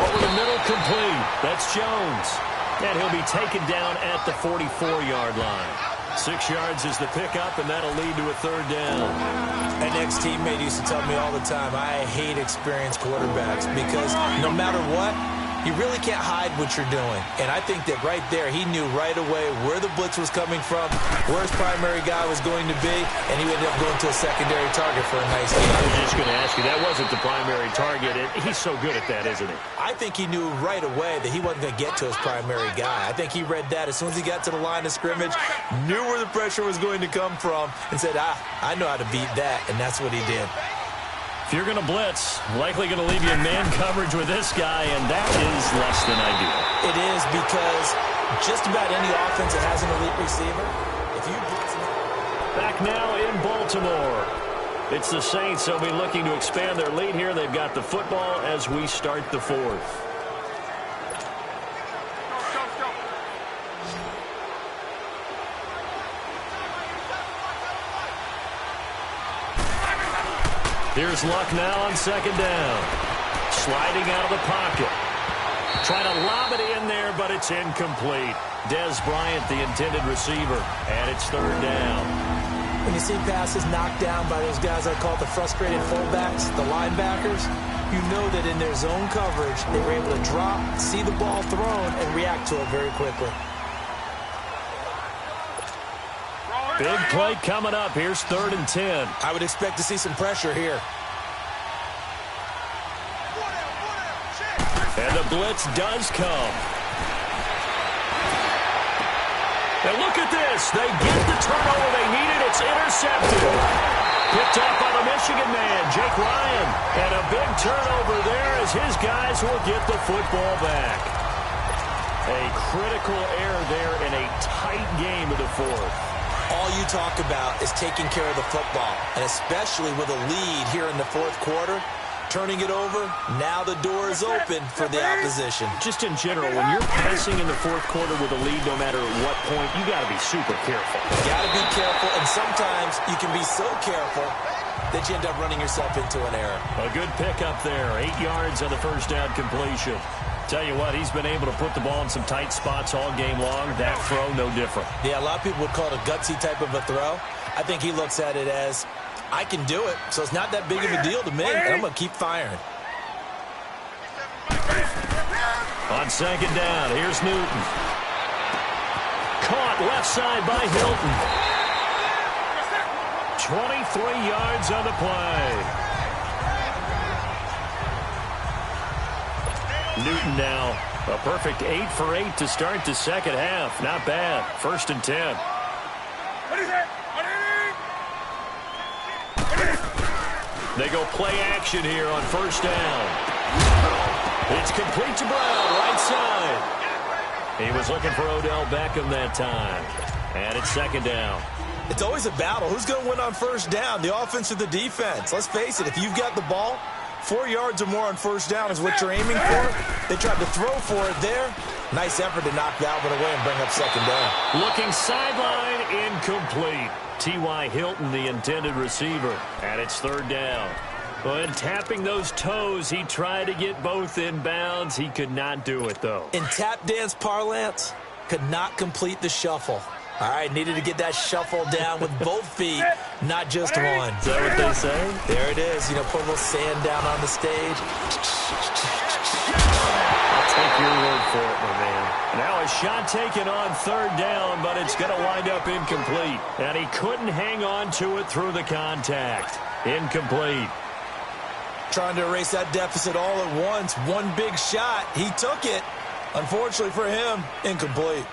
Over the middle, complete. That's Jones. And he'll be taken down at the 44-yard line. 6 yards is the pickup, and that'll lead to a 3rd down. An ex-teammate used to tell me all the time, I hate experienced quarterbacks because no matter what, you really can't hide what you're doing. And I think that right there, he knew right away where the blitz was coming from, where his primary guy was going to be, and he ended up going to a secondary target for a nice game. I was just going to ask you, that wasn't the primary target. He's so good at that, isn't he? I think he knew right away that he wasn't going to get to his primary guy. I think he read that as soon as he got to the line of scrimmage, knew where the pressure was going to come from, and said, I know how to beat that, and that's what he did. If you're going to blitz, likely going to leave you in man coverage with this guy, and that is less than ideal. It is because just about any offense that has an elite receiver, if you blitz him. Back now in Baltimore. It's the Saints. They'll be looking to expand their lead here. They've got the football as we start the 4th. Here's Luck now on second down. Sliding out of the pocket. Trying to lob it in there, but it's incomplete. Dez Bryant, the intended receiver, and it's 3rd down. When you see passes knocked down by those guys I call the frustrated fullbacks, the linebackers, you know that in their zone coverage, they were able to drop, see the ball thrown, and react to it very quickly. Big play coming up. Here's 3rd and 10. I would expect to see some pressure here. And the blitz does come. And look at this. They get the turnover they needed. It's intercepted. Picked up by the Michigan man, Jake Ryan. And a big turnover there as his guys will get the football back. A critical error there in a tight game of the 4th. All you talk about is taking care of the football, and especially with a lead here in the 4th quarter, turning it over, now the door is open for the opposition. Just in general, when you're passing in the 4th quarter with a lead, no matter what point, you got to be super careful. You got to be careful, and sometimes you can be so careful that you end up running yourself into an error. A good pickup there, 8 yards on the first down completion. Tell you what, he's been able to put the ball in some tight spots all game long. That throw, no different. Yeah, a lot of people would call it a gutsy type of a throw. I think he looks at it as, I can do it, so it's not that big of a deal to me, and I'm going to keep firing. On second down, here's Newton. Caught left side by Hilton. 23 yards on the play. Newton now a perfect 8 for 8 to start the second half. Not bad. 1st and 10. They go play action here on 1st down. It's complete to Brown, right side. He was looking for Odell Beckham that time. And it's 2nd down. It's always a battle. Who's going to win on 1st down, the offense or the defense? Let's face it, if you've got the ball, 4 yards or more on 1st down is what you're aiming for. They tried to throw for it there. Nice effort to knock that one away and bring up 2nd down. Looking sideline, incomplete. T.Y. Hilton, the intended receiver. And it's 3rd down. When tapping those toes, he tried to get both in bounds. He could not do it, though. In tap dance parlance, could not complete the shuffle. All right, needed to get that shuffle down with both feet, not just one. Is that what they say? There it is. You know, put a little sand down on the stage. I'll take your word for it, my man. Now a shot taken on 3rd down, but it's going to wind up incomplete. And he couldn't hang on to it through the contact. Incomplete. Trying to erase that deficit all at once. One big shot. He took it. Unfortunately for him, incomplete.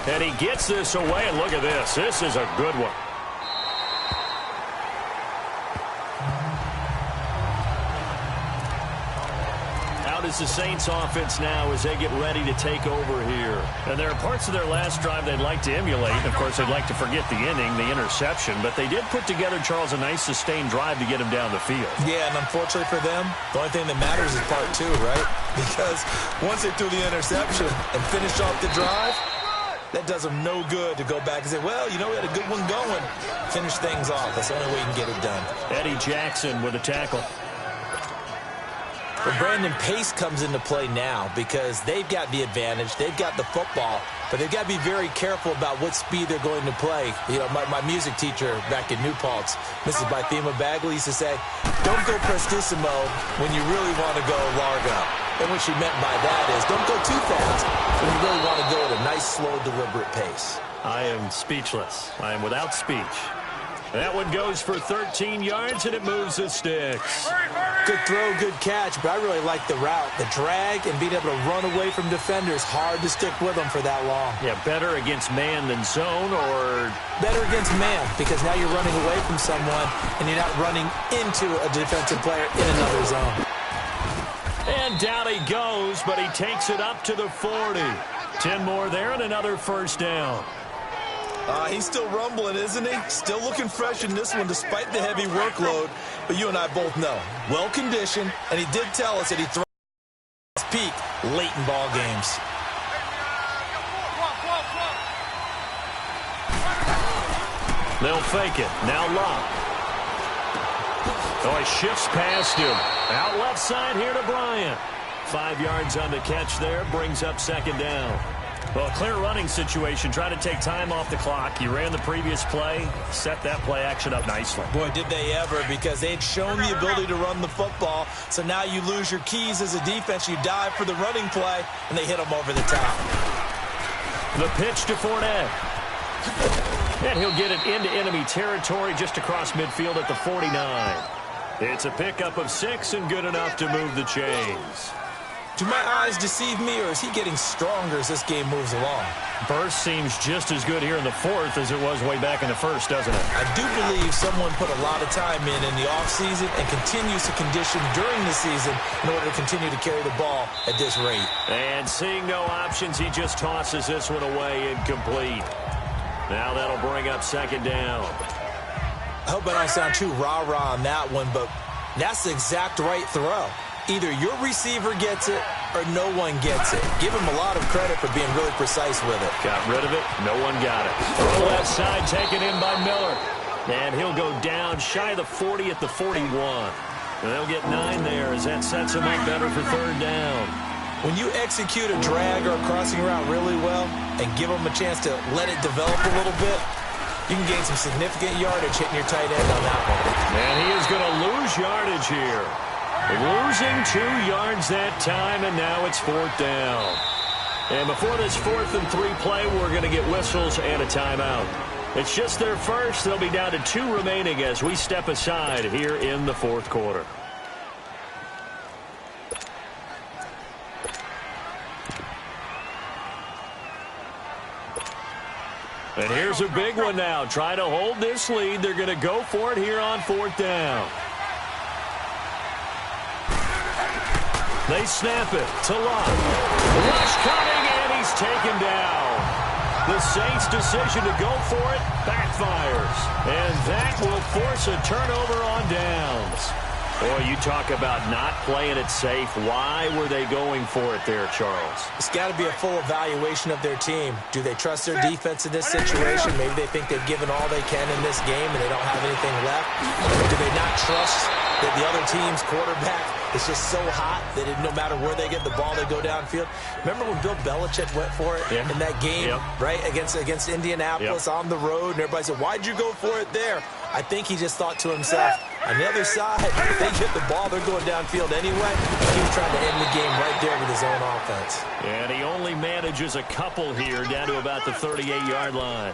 And he gets this away, and look at this. This is a good one. Out is the Saints offense now as they get ready to take over here. And there are parts of their last drive they'd like to emulate. And, of course, they'd like to forget the inning, the interception. But they did put together, Charles, a nice sustained drive to get him down the field. Yeah, and unfortunately for them, the only thing that matters is part 2, right? Because once they threw the interception and finished off the drive, that does them no good to go back and say, well, you know, we had a good one going. Finish things off. That's the only way you can get it done. Eddie Jackson with a tackle. But Brandon, pace comes into play now because they've got the advantage. They've got the football, but they've got to be very careful about what speed they're going to play. You know, my music teacher back in New Paltz, Mrs. Bythema Bagley, used to say, don't go prestissimo when you really want to go largo. And what she meant by that is don't go too fast when you really want to go at a nice, slow, deliberate pace. I am speechless. I am without speech. That one goes for 13 yards, and it moves the sticks. Good throw, good catch, but I really like the route. The drag and being able to run away from defenders, hard to stick with them for that long. Yeah, better against man than zone, or better against man, because now you're running away from someone, and you're not running into a defensive player in another zone. And down he goes, but he takes it up to the 40. 10 more there and another 1st down. He's still rumbling, isn't he? Still looking fresh in this one despite the heavy workload. But you and I both know, well-conditioned, and he did tell us that he throws his peak late in ball games. They'll fake it. Now Locke. Oh, he shifts past him. Out left side here to Bryant. 5 yards on the catch there. Brings up 2nd down. Well, clear running situation. Try to take time off the clock. You ran the previous play. Set that play action up nicely. Boy, did they ever, because they had shown the ability to run the football. So now you lose your keys as a defense. You dive for the running play, and they hit them over the top. The pitch to Fournette. And he'll get it into enemy territory just across midfield at the 49. It's a pickup of 6 and good enough to move the chains. Do my eyes deceive me, or is he getting stronger as this game moves along? Burst seems just as good here in the 4th as it was way back in the 1st, doesn't it? I do believe someone put a lot of time in the offseason and continues to condition during the season in order to continue to carry the ball at this rate. And seeing no options, he just tosses this one away incomplete. Now that'll bring up 2nd down. I hope I don't sound too rah-rah on that one, but that's the exact right throw. Either your receiver gets it or no one gets it. Give him a lot of credit for being really precise with it. Got rid of it. No one got it. Throw left side taken in by Miller. And he'll go down shy of the 40 at the 41. They'll get 9 there as that sets them up better for third down. When you execute a drag or a crossing route really well and give them a chance to let it develop a little bit, you can gain some significant yardage hitting your tight end on that one. And he is going to lose yardage here. Losing 2 yards that time, and now it's 4th down. And before this 4th and 3 play, we're going to get whistles and a timeout. It's just their first. They'll be down to 2 remaining as we step aside here in the 4th quarter. And here's a big one now. Trying to hold this lead. They're going to go for it here on 4th down. They snap it to Lott. Rush coming, and he's taken down. The Saints' decision to go for it backfires. And that will force a turnover on downs. Boy, you talk about not playing it safe. Why were they going for it there, Charles? It's got to be a full evaluation of their team. Do they trust their defense in this situation? Maybe they think they've given all they can in this game and they don't have anything left. Or do they not trust that the other team's quarterback is just so hot that no matter where they get the ball, they go downfield? Remember when Bill Belichick went for it in that game, right, against Indianapolis on the road, and everybody said, why'd you go for it there? I think he just thought to himself, on the other side, if they get the ball, they're going downfield anyway. He was trying to end the game right there with his own offense. And he only manages a couple here down to about the 38-yard line.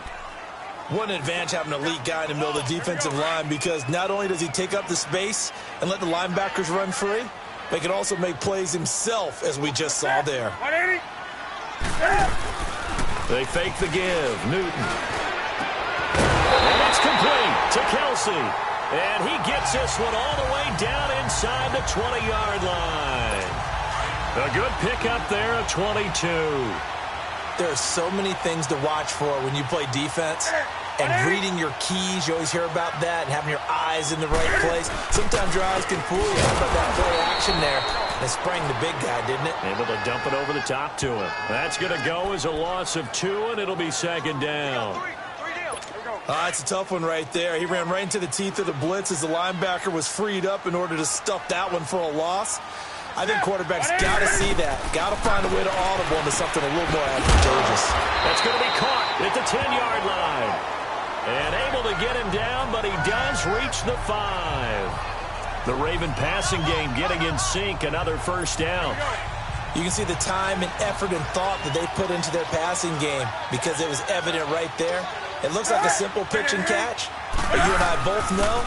What an advantage having an elite guy in the middle of the defensive line, because not only does he take up the space and let the linebackers run free, but he can also make plays himself, as we just saw there. They fake the give. Newton. And it's complete to Kelsey. And he gets this one all the way down inside the 20-yard line. A good pickup there at 22. There are so many things to watch for when you play defense. And reading your keys, you always hear about that, and having your eyes in the right place. Sometimes your eyes can fool you. How about that play action there? It sprang the big guy, didn't it? Able to dump it over the top to him. That's going to go as a loss of 2, and it'll be 2nd down. It's a tough one right there. He ran right into the teeth of the blitz as the linebacker was freed up in order to stuff that one for a loss. I think quarterbacks got to see that. Got to find a way to audible into something a little more advantageous. That's going to be caught at the 10-yard line. And able to get him down, but he does reach the 5. The Raven passing game getting in sync. Another 1st down. You can see the time and effort and thought that they put into their passing game because it was evident right there. It looks like a simple pitch and catch, but you and I both know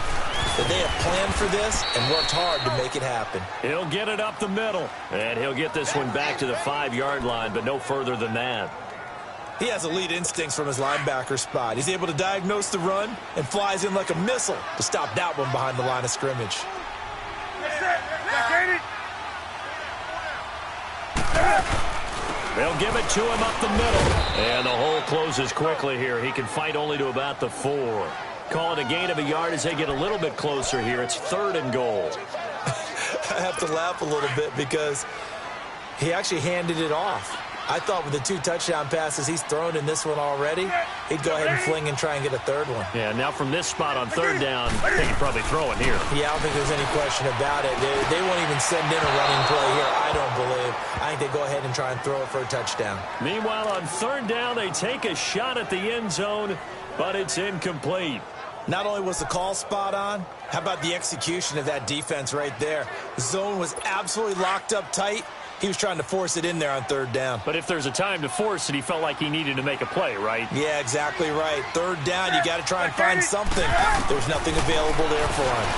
that they have planned for this and worked hard to make it happen. He'll get it up the middle, and he'll get this one back to the 5-yard line, but no further than that. He has elite instincts from his linebacker spot. He's able to diagnose the run and flies in like a missile to stop that one behind the line of scrimmage. They'll give it to him up the middle. And the hole closes quickly here. He can fight only to about the 4. Call it a gain of a yard as they get a little bit closer here. It's 3rd and goal. I have to laugh a little bit because he actually handed it off. I thought with the 2 touchdown passes he's thrown in this one already, he'd go ahead and fling and try and get a 3rd one. Yeah, now from this spot on 3rd down, they can probably throw it here. Yeah, I don't think there's any question about it. They won't even send in a running play here, I don't believe. I think they go ahead and try and throw it for a touchdown. Meanwhile, on 3rd down, they take a shot at the end zone, but it's incomplete. Not only was the call spot on, how about the execution of that defense right there? The zone was absolutely locked up tight. He was trying to force it in there on 3rd down. But if there's a time to force it, he felt like he needed to make a play, right? Yeah, exactly right. 3rd down, you got to try and find something. There's nothing available there for him.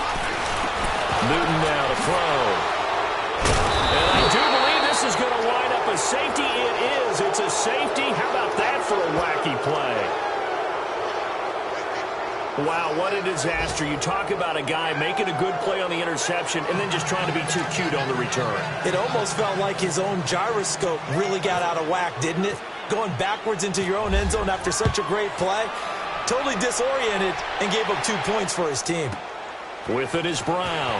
Newton now to throw. And I do believe this is going to wind up a safety. It is. It's a safety. How about that for a wacky play? Wow, what a disaster. You talk about a guy making a good play on the interception and then just trying to be too cute on the return. It almost felt like his own gyroscope really got out of whack, didn't it? Going backwards into your own end zone after such a great play. Totally disoriented and gave up 2 points for his team. With it is Brown.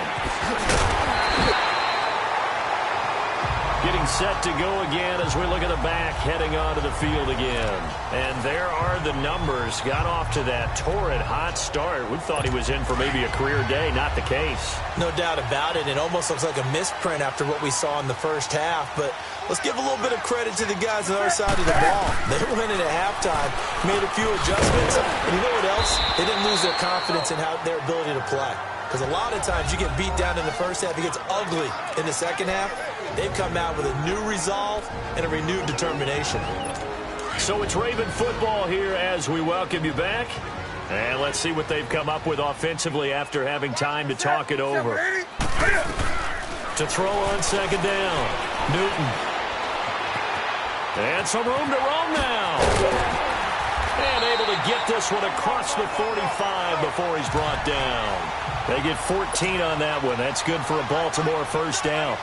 Getting getting set to go again as we look at the back heading onto the field again. And there are the numbers. Got off to that torrid hot start. We thought he was in for maybe a career day. Not the case. No doubt about it. It almost looks like a misprint after what we saw in the first half. But let's give a little bit of credit to the guys on the other side of the ball. They went in at halftime, made a few adjustments. And you know what else? They didn't lose their confidence in their ability to play. Because a lot of times you get beat down in the first half, it gets ugly in the second half. They've come out with a new resolve and a renewed determination. So it's Raven football here as we welcome you back. And let's see what they've come up with offensively after having time to talk it over. To throw on second down, Newton. And some room to roam now. And able to get this one across the 45 before he's brought down. They get 14 on that one. That's good for a Baltimore first down.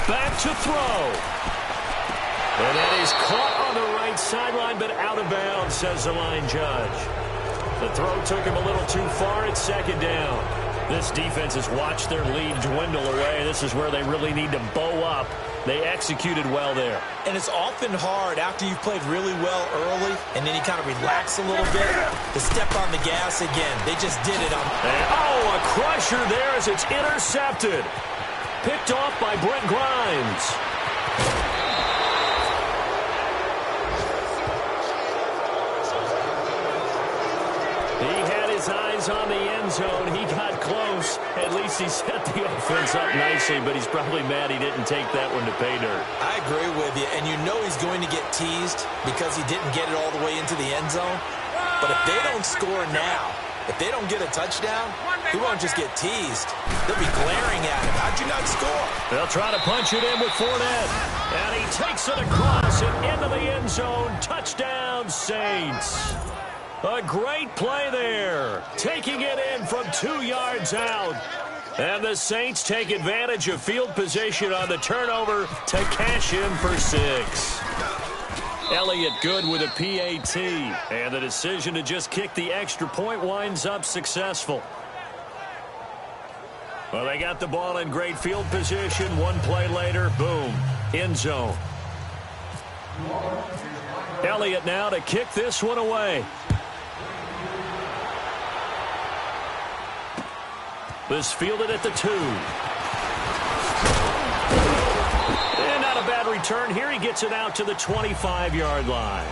Back to throw. And that is caught on the right sideline, but out of bounds, says the line judge. The throw took him a little too far at second down. This defense has watched their lead dwindle away. This is where they really need to bow up. They executed well there. And it's often hard after you've played really well early and then you kind of relax a little bit to step on the gas again. They just did it on. And, a crusher there as it's intercepted. Picked off by Brent Grimes. He had his eyes on the end zone. He got close. At least he set the offense up nicely, but he's probably mad he didn't take that one to pay dirt. I agree with you, and you know he's going to get teased because he didn't get it all the way into the end zone. But if they don't score now, if they don't get a touchdown, he won't just get teased. They'll be glaring at him. How'd you not score? They'll try to punch it in with Fournette. And he takes it across and into the end zone. Touchdown, Saints. A great play there. Taking it in from 2 yards out. And the Saints take advantage of field position on the turnover to cash in for 6. Elliott good with a PAT. And the decision to just kick the extra point winds up successful. Well, they got the ball in great field position. One play later, boom, end zone. Elliott now to kick this one away. This fielded at the 2. And not a bad return here. He gets it out to the 25-yard line.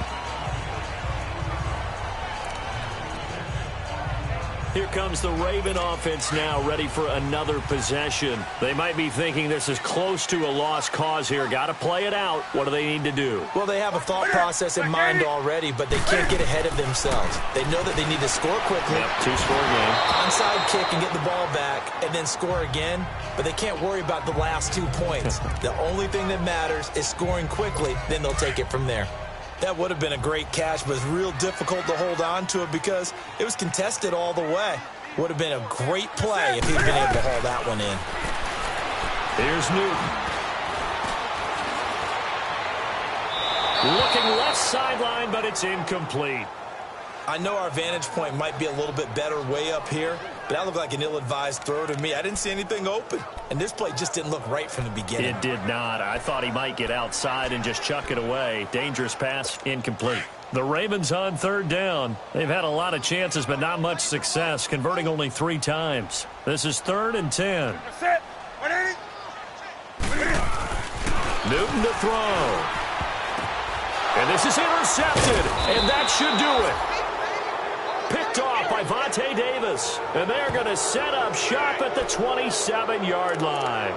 Here comes the Raven offense now, ready for another possession. They might be thinking this is close to a lost cause here. Got to play it out. What do they need to do? Well, they have a thought process in mind already, but they can't get ahead of themselves. They know that they need to score quickly. Yep, 2-score game. Onside kick and get the ball back, and then score again. But they can't worry about the last 2 points. The only thing that matters is scoring quickly. Then they'll take it from there. That would have been a great catch, but it's real difficult to hold on to it because it was contested all the way. Would have been a great play if he'd been able to haul that one in. Here's Newton. Looking left sideline, but it's incomplete. I know our vantage point might be a little bit better way up here, but that looked like an ill-advised throw to me. I didn't see anything open, and this play just didn't look right from the beginning. It did not. I thought he might get outside and just chuck it away. Dangerous pass, incomplete. The Ravens on third down. They've had a lot of chances, but not much success, converting only 3 times. This is 3rd and 10. Newton to throw. And this is intercepted, and that should do it. Picked off by Vontae Davis. And they're going to set up shop at the 27-yard line.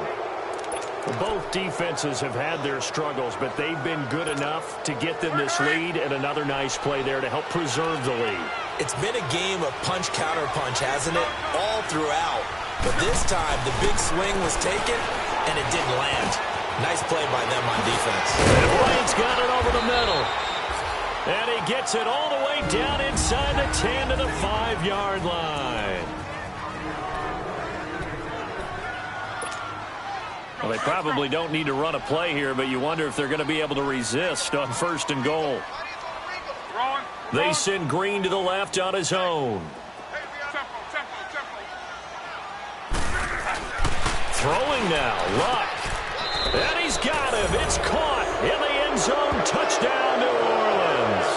Both defenses have had their struggles, but they've been good enough to get them this lead, and another nice play there to help preserve the lead. It's been a game of punch-counter-punch, hasn't it? All throughout. But this time, the big swing was taken, and it didn't land. Nice play by them on defense. And Blade's got it over the middle. And he gets it all the way down inside the 10 to the 5-yard line. Well, they probably don't need to run a play here, but you wonder if they're going to be able to resist on 1st and goal. They send Green to the left on his own. Throwing now, Luck. And he's got him. It's caught in the end zone. Touchdown, New Orleans.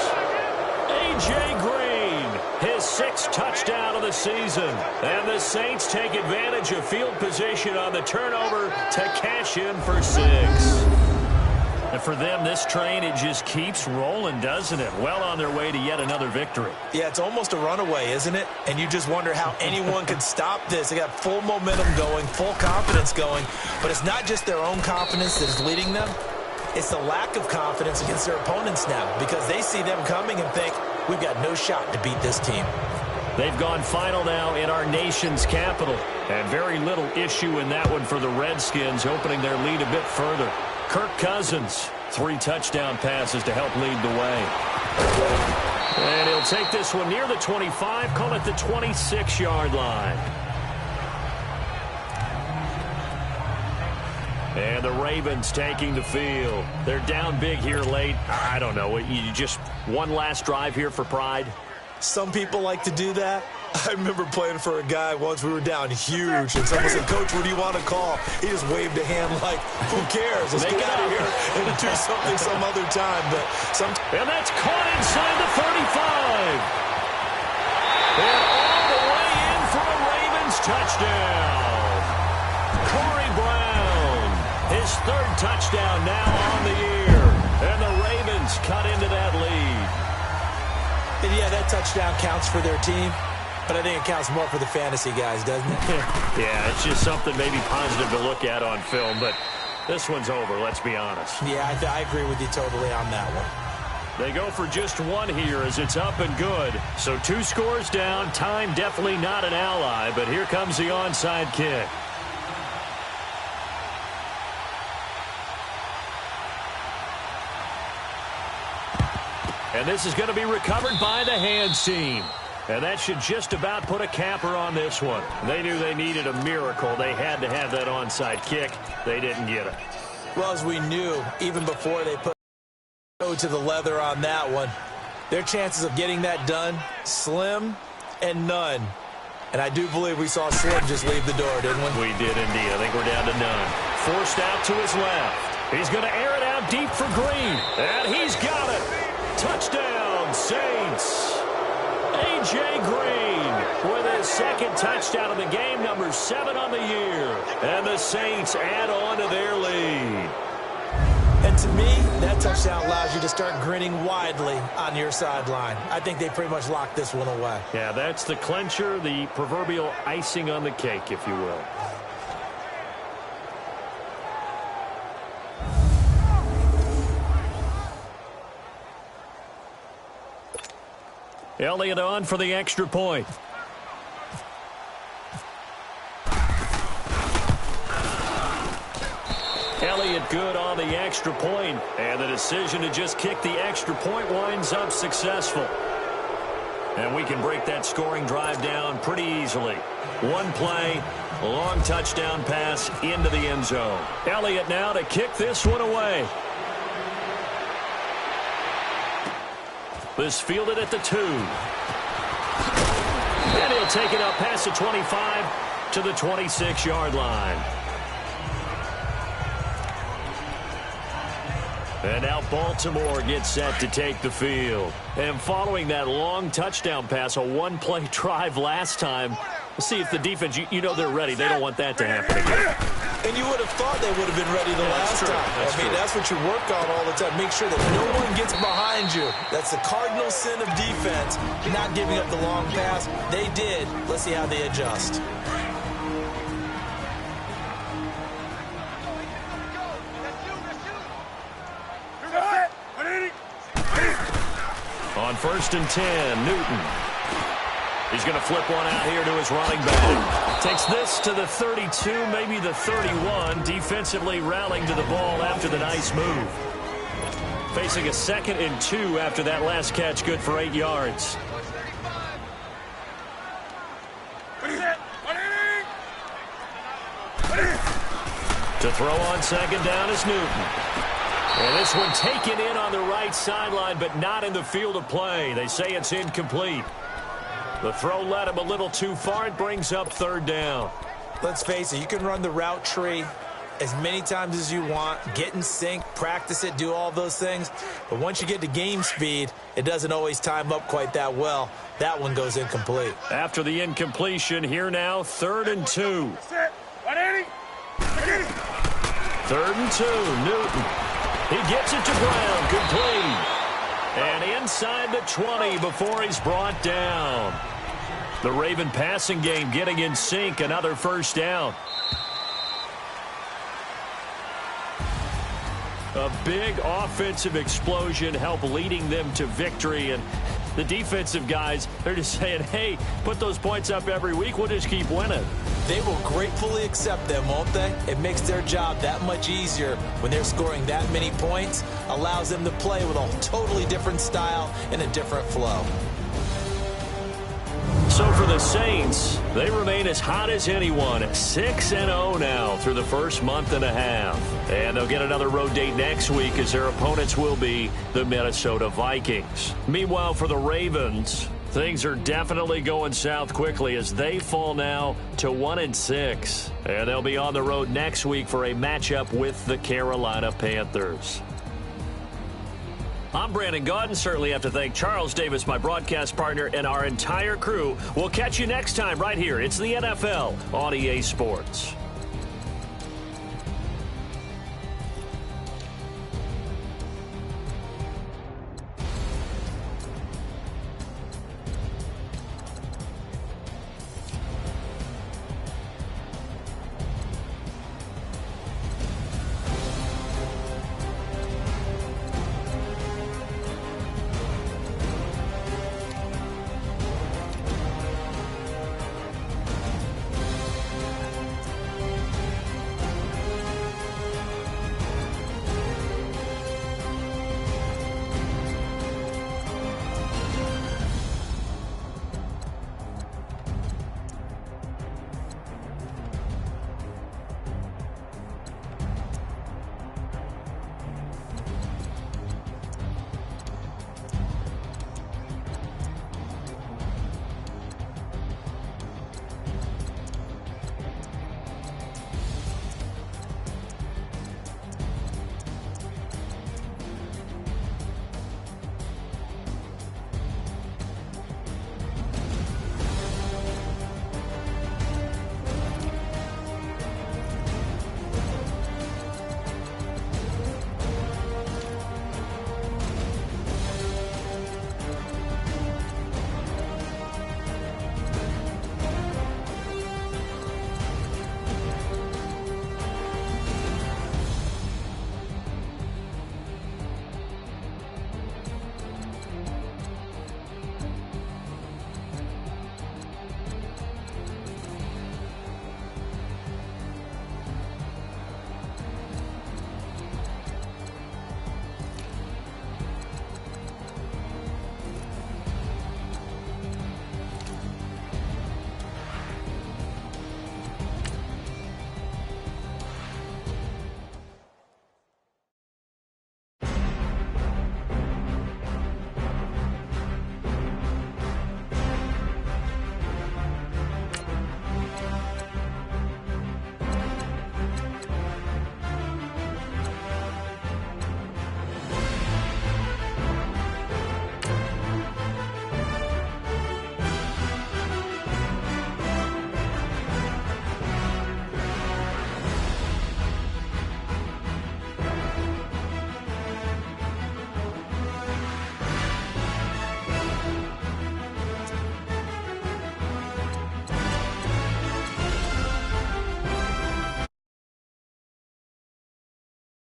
A.J. Green, his 6th touchdown of the season. And the Saints take advantage of field position on the turnover to cash in for 6. And for them, this train, it just keeps rolling, doesn't it? Well on their way to yet another victory. Yeah, it's almost a runaway, isn't it? And you just wonder how anyone could stop this. They got full momentum going, full confidence going. But it's not just their own confidence that is leading them. It's the lack of confidence against their opponents now, because they see them coming and think, we've got no shot to beat this team. They've gone final now in our nation's capital. And very little issue in that one for the Redskins, opening their lead a bit further. Kirk Cousins, 3 touchdown passes to help lead the way. And he'll take this one near the 25, call it the 26-yard line. And the Ravens taking the field. They're down big here late. I don't know. You just one last drive here for pride? Some people like to do that. I remember playing for a guy once. We were down huge, and someone said, "Coach, what do you want to call?" He just waved a hand like, "Who cares? Let's get out of here and do something some other time." But and that's caught inside the 35. And all the way in for a Ravens touchdown. Corey Brown, his 3rd touchdown now on the year. And the Ravens cut into that lead. And yeah, that touchdown counts for their team. But I think it counts more for the fantasy guys, doesn't it? Yeah, it's just something maybe positive to look at on film, but this one's over, let's be honest. Yeah, I agree with you totally on that one. They go for just 1 here as it's up and good. So 2 scores down, time definitely not an ally, but here comes the onside kick. And this is going to be recovered by the hands team. And that should just about put a capper on this one. They knew they needed a miracle. They had to have that onside kick. They didn't get it. Well, as we knew, even before they put to the leather on that one, their chances of getting that done, slim and none. And I do believe we saw Slim just leave the door, didn't we? We did indeed. I think we're down to none. Forced out to his left. He's going to air it out deep for Green. And he's got it. Touchdown, Saints. A.J. Green with his 2nd touchdown of the game, number 7 on the year. And the Saints add on to their lead. And to me, that touchdown allows you to start grinning widely on your sideline. I think they pretty much locked this one away. Yeah, that's the clincher, the proverbial icing on the cake, if you will. Elliott on for the extra point. Elliott good on the extra point, and the decision to just kick the extra point winds up successful. And we can break that scoring drive down pretty easily. 1 play, long touchdown pass into the end zone. Elliott now to kick this one away. This fielded at the 2. And he'll take it up past the 25 to the 26-yard line. And now Baltimore gets set to take the field. And following that long touchdown pass, a 1-play drive last time, we'll see if the defense, you know they're ready. They don't want that to happen again. And you would have thought they would have been ready the last time. That's what you work on all the time. Make sure that no one gets behind you. That's the cardinal sin of defense, not giving up the long pass. They did. Let's see how they adjust. On 1st and 10, Newton. He's going to flip one out here to his running back. Takes this to the 32, maybe the 31. Defensively rallying to the ball after the nice move. Facing a 2nd and 2 after that last catch, good for 8 yards. To throw on 2nd down is Newton. And this one taken in on the right sideline, but not in the field of play. They say it's incomplete. The throw led him a little too far. It brings up 3rd down. Let's face it, you can run the route tree as many times as you want, get in sync, practice it, do all those things. But once you get to game speed, it doesn't always time up quite that well. That one goes incomplete. After the incompletion, here now, 3rd and 2. 3rd and 2, Newton. He gets it to Brown, complete. And inside the 20 before he's brought down. The Raven passing game getting in sync, another first down. A big offensive explosion helped leading them to victory. And the defensive guys, they're just saying, hey, put those points up every week. We'll just keep winning. They will gratefully accept them, won't they? It makes their job that much easier when they're scoring that many points. Allows them to play with a totally different style and a different flow. So for the Saints, they remain as hot as anyone, 6-0 now through the first month and a half. And they'll get another road date next week as their opponents will be the Minnesota Vikings. Meanwhile, for the Ravens, things are definitely going south quickly as they fall now to 1-6. And they'll be on the road next week for a matchup with the Carolina Panthers. I'm Brandon Gaudin. Certainly have to thank Charles Davis, my broadcast partner, and our entire crew. We'll catch you next time right here. It's the NFL on EA Sports.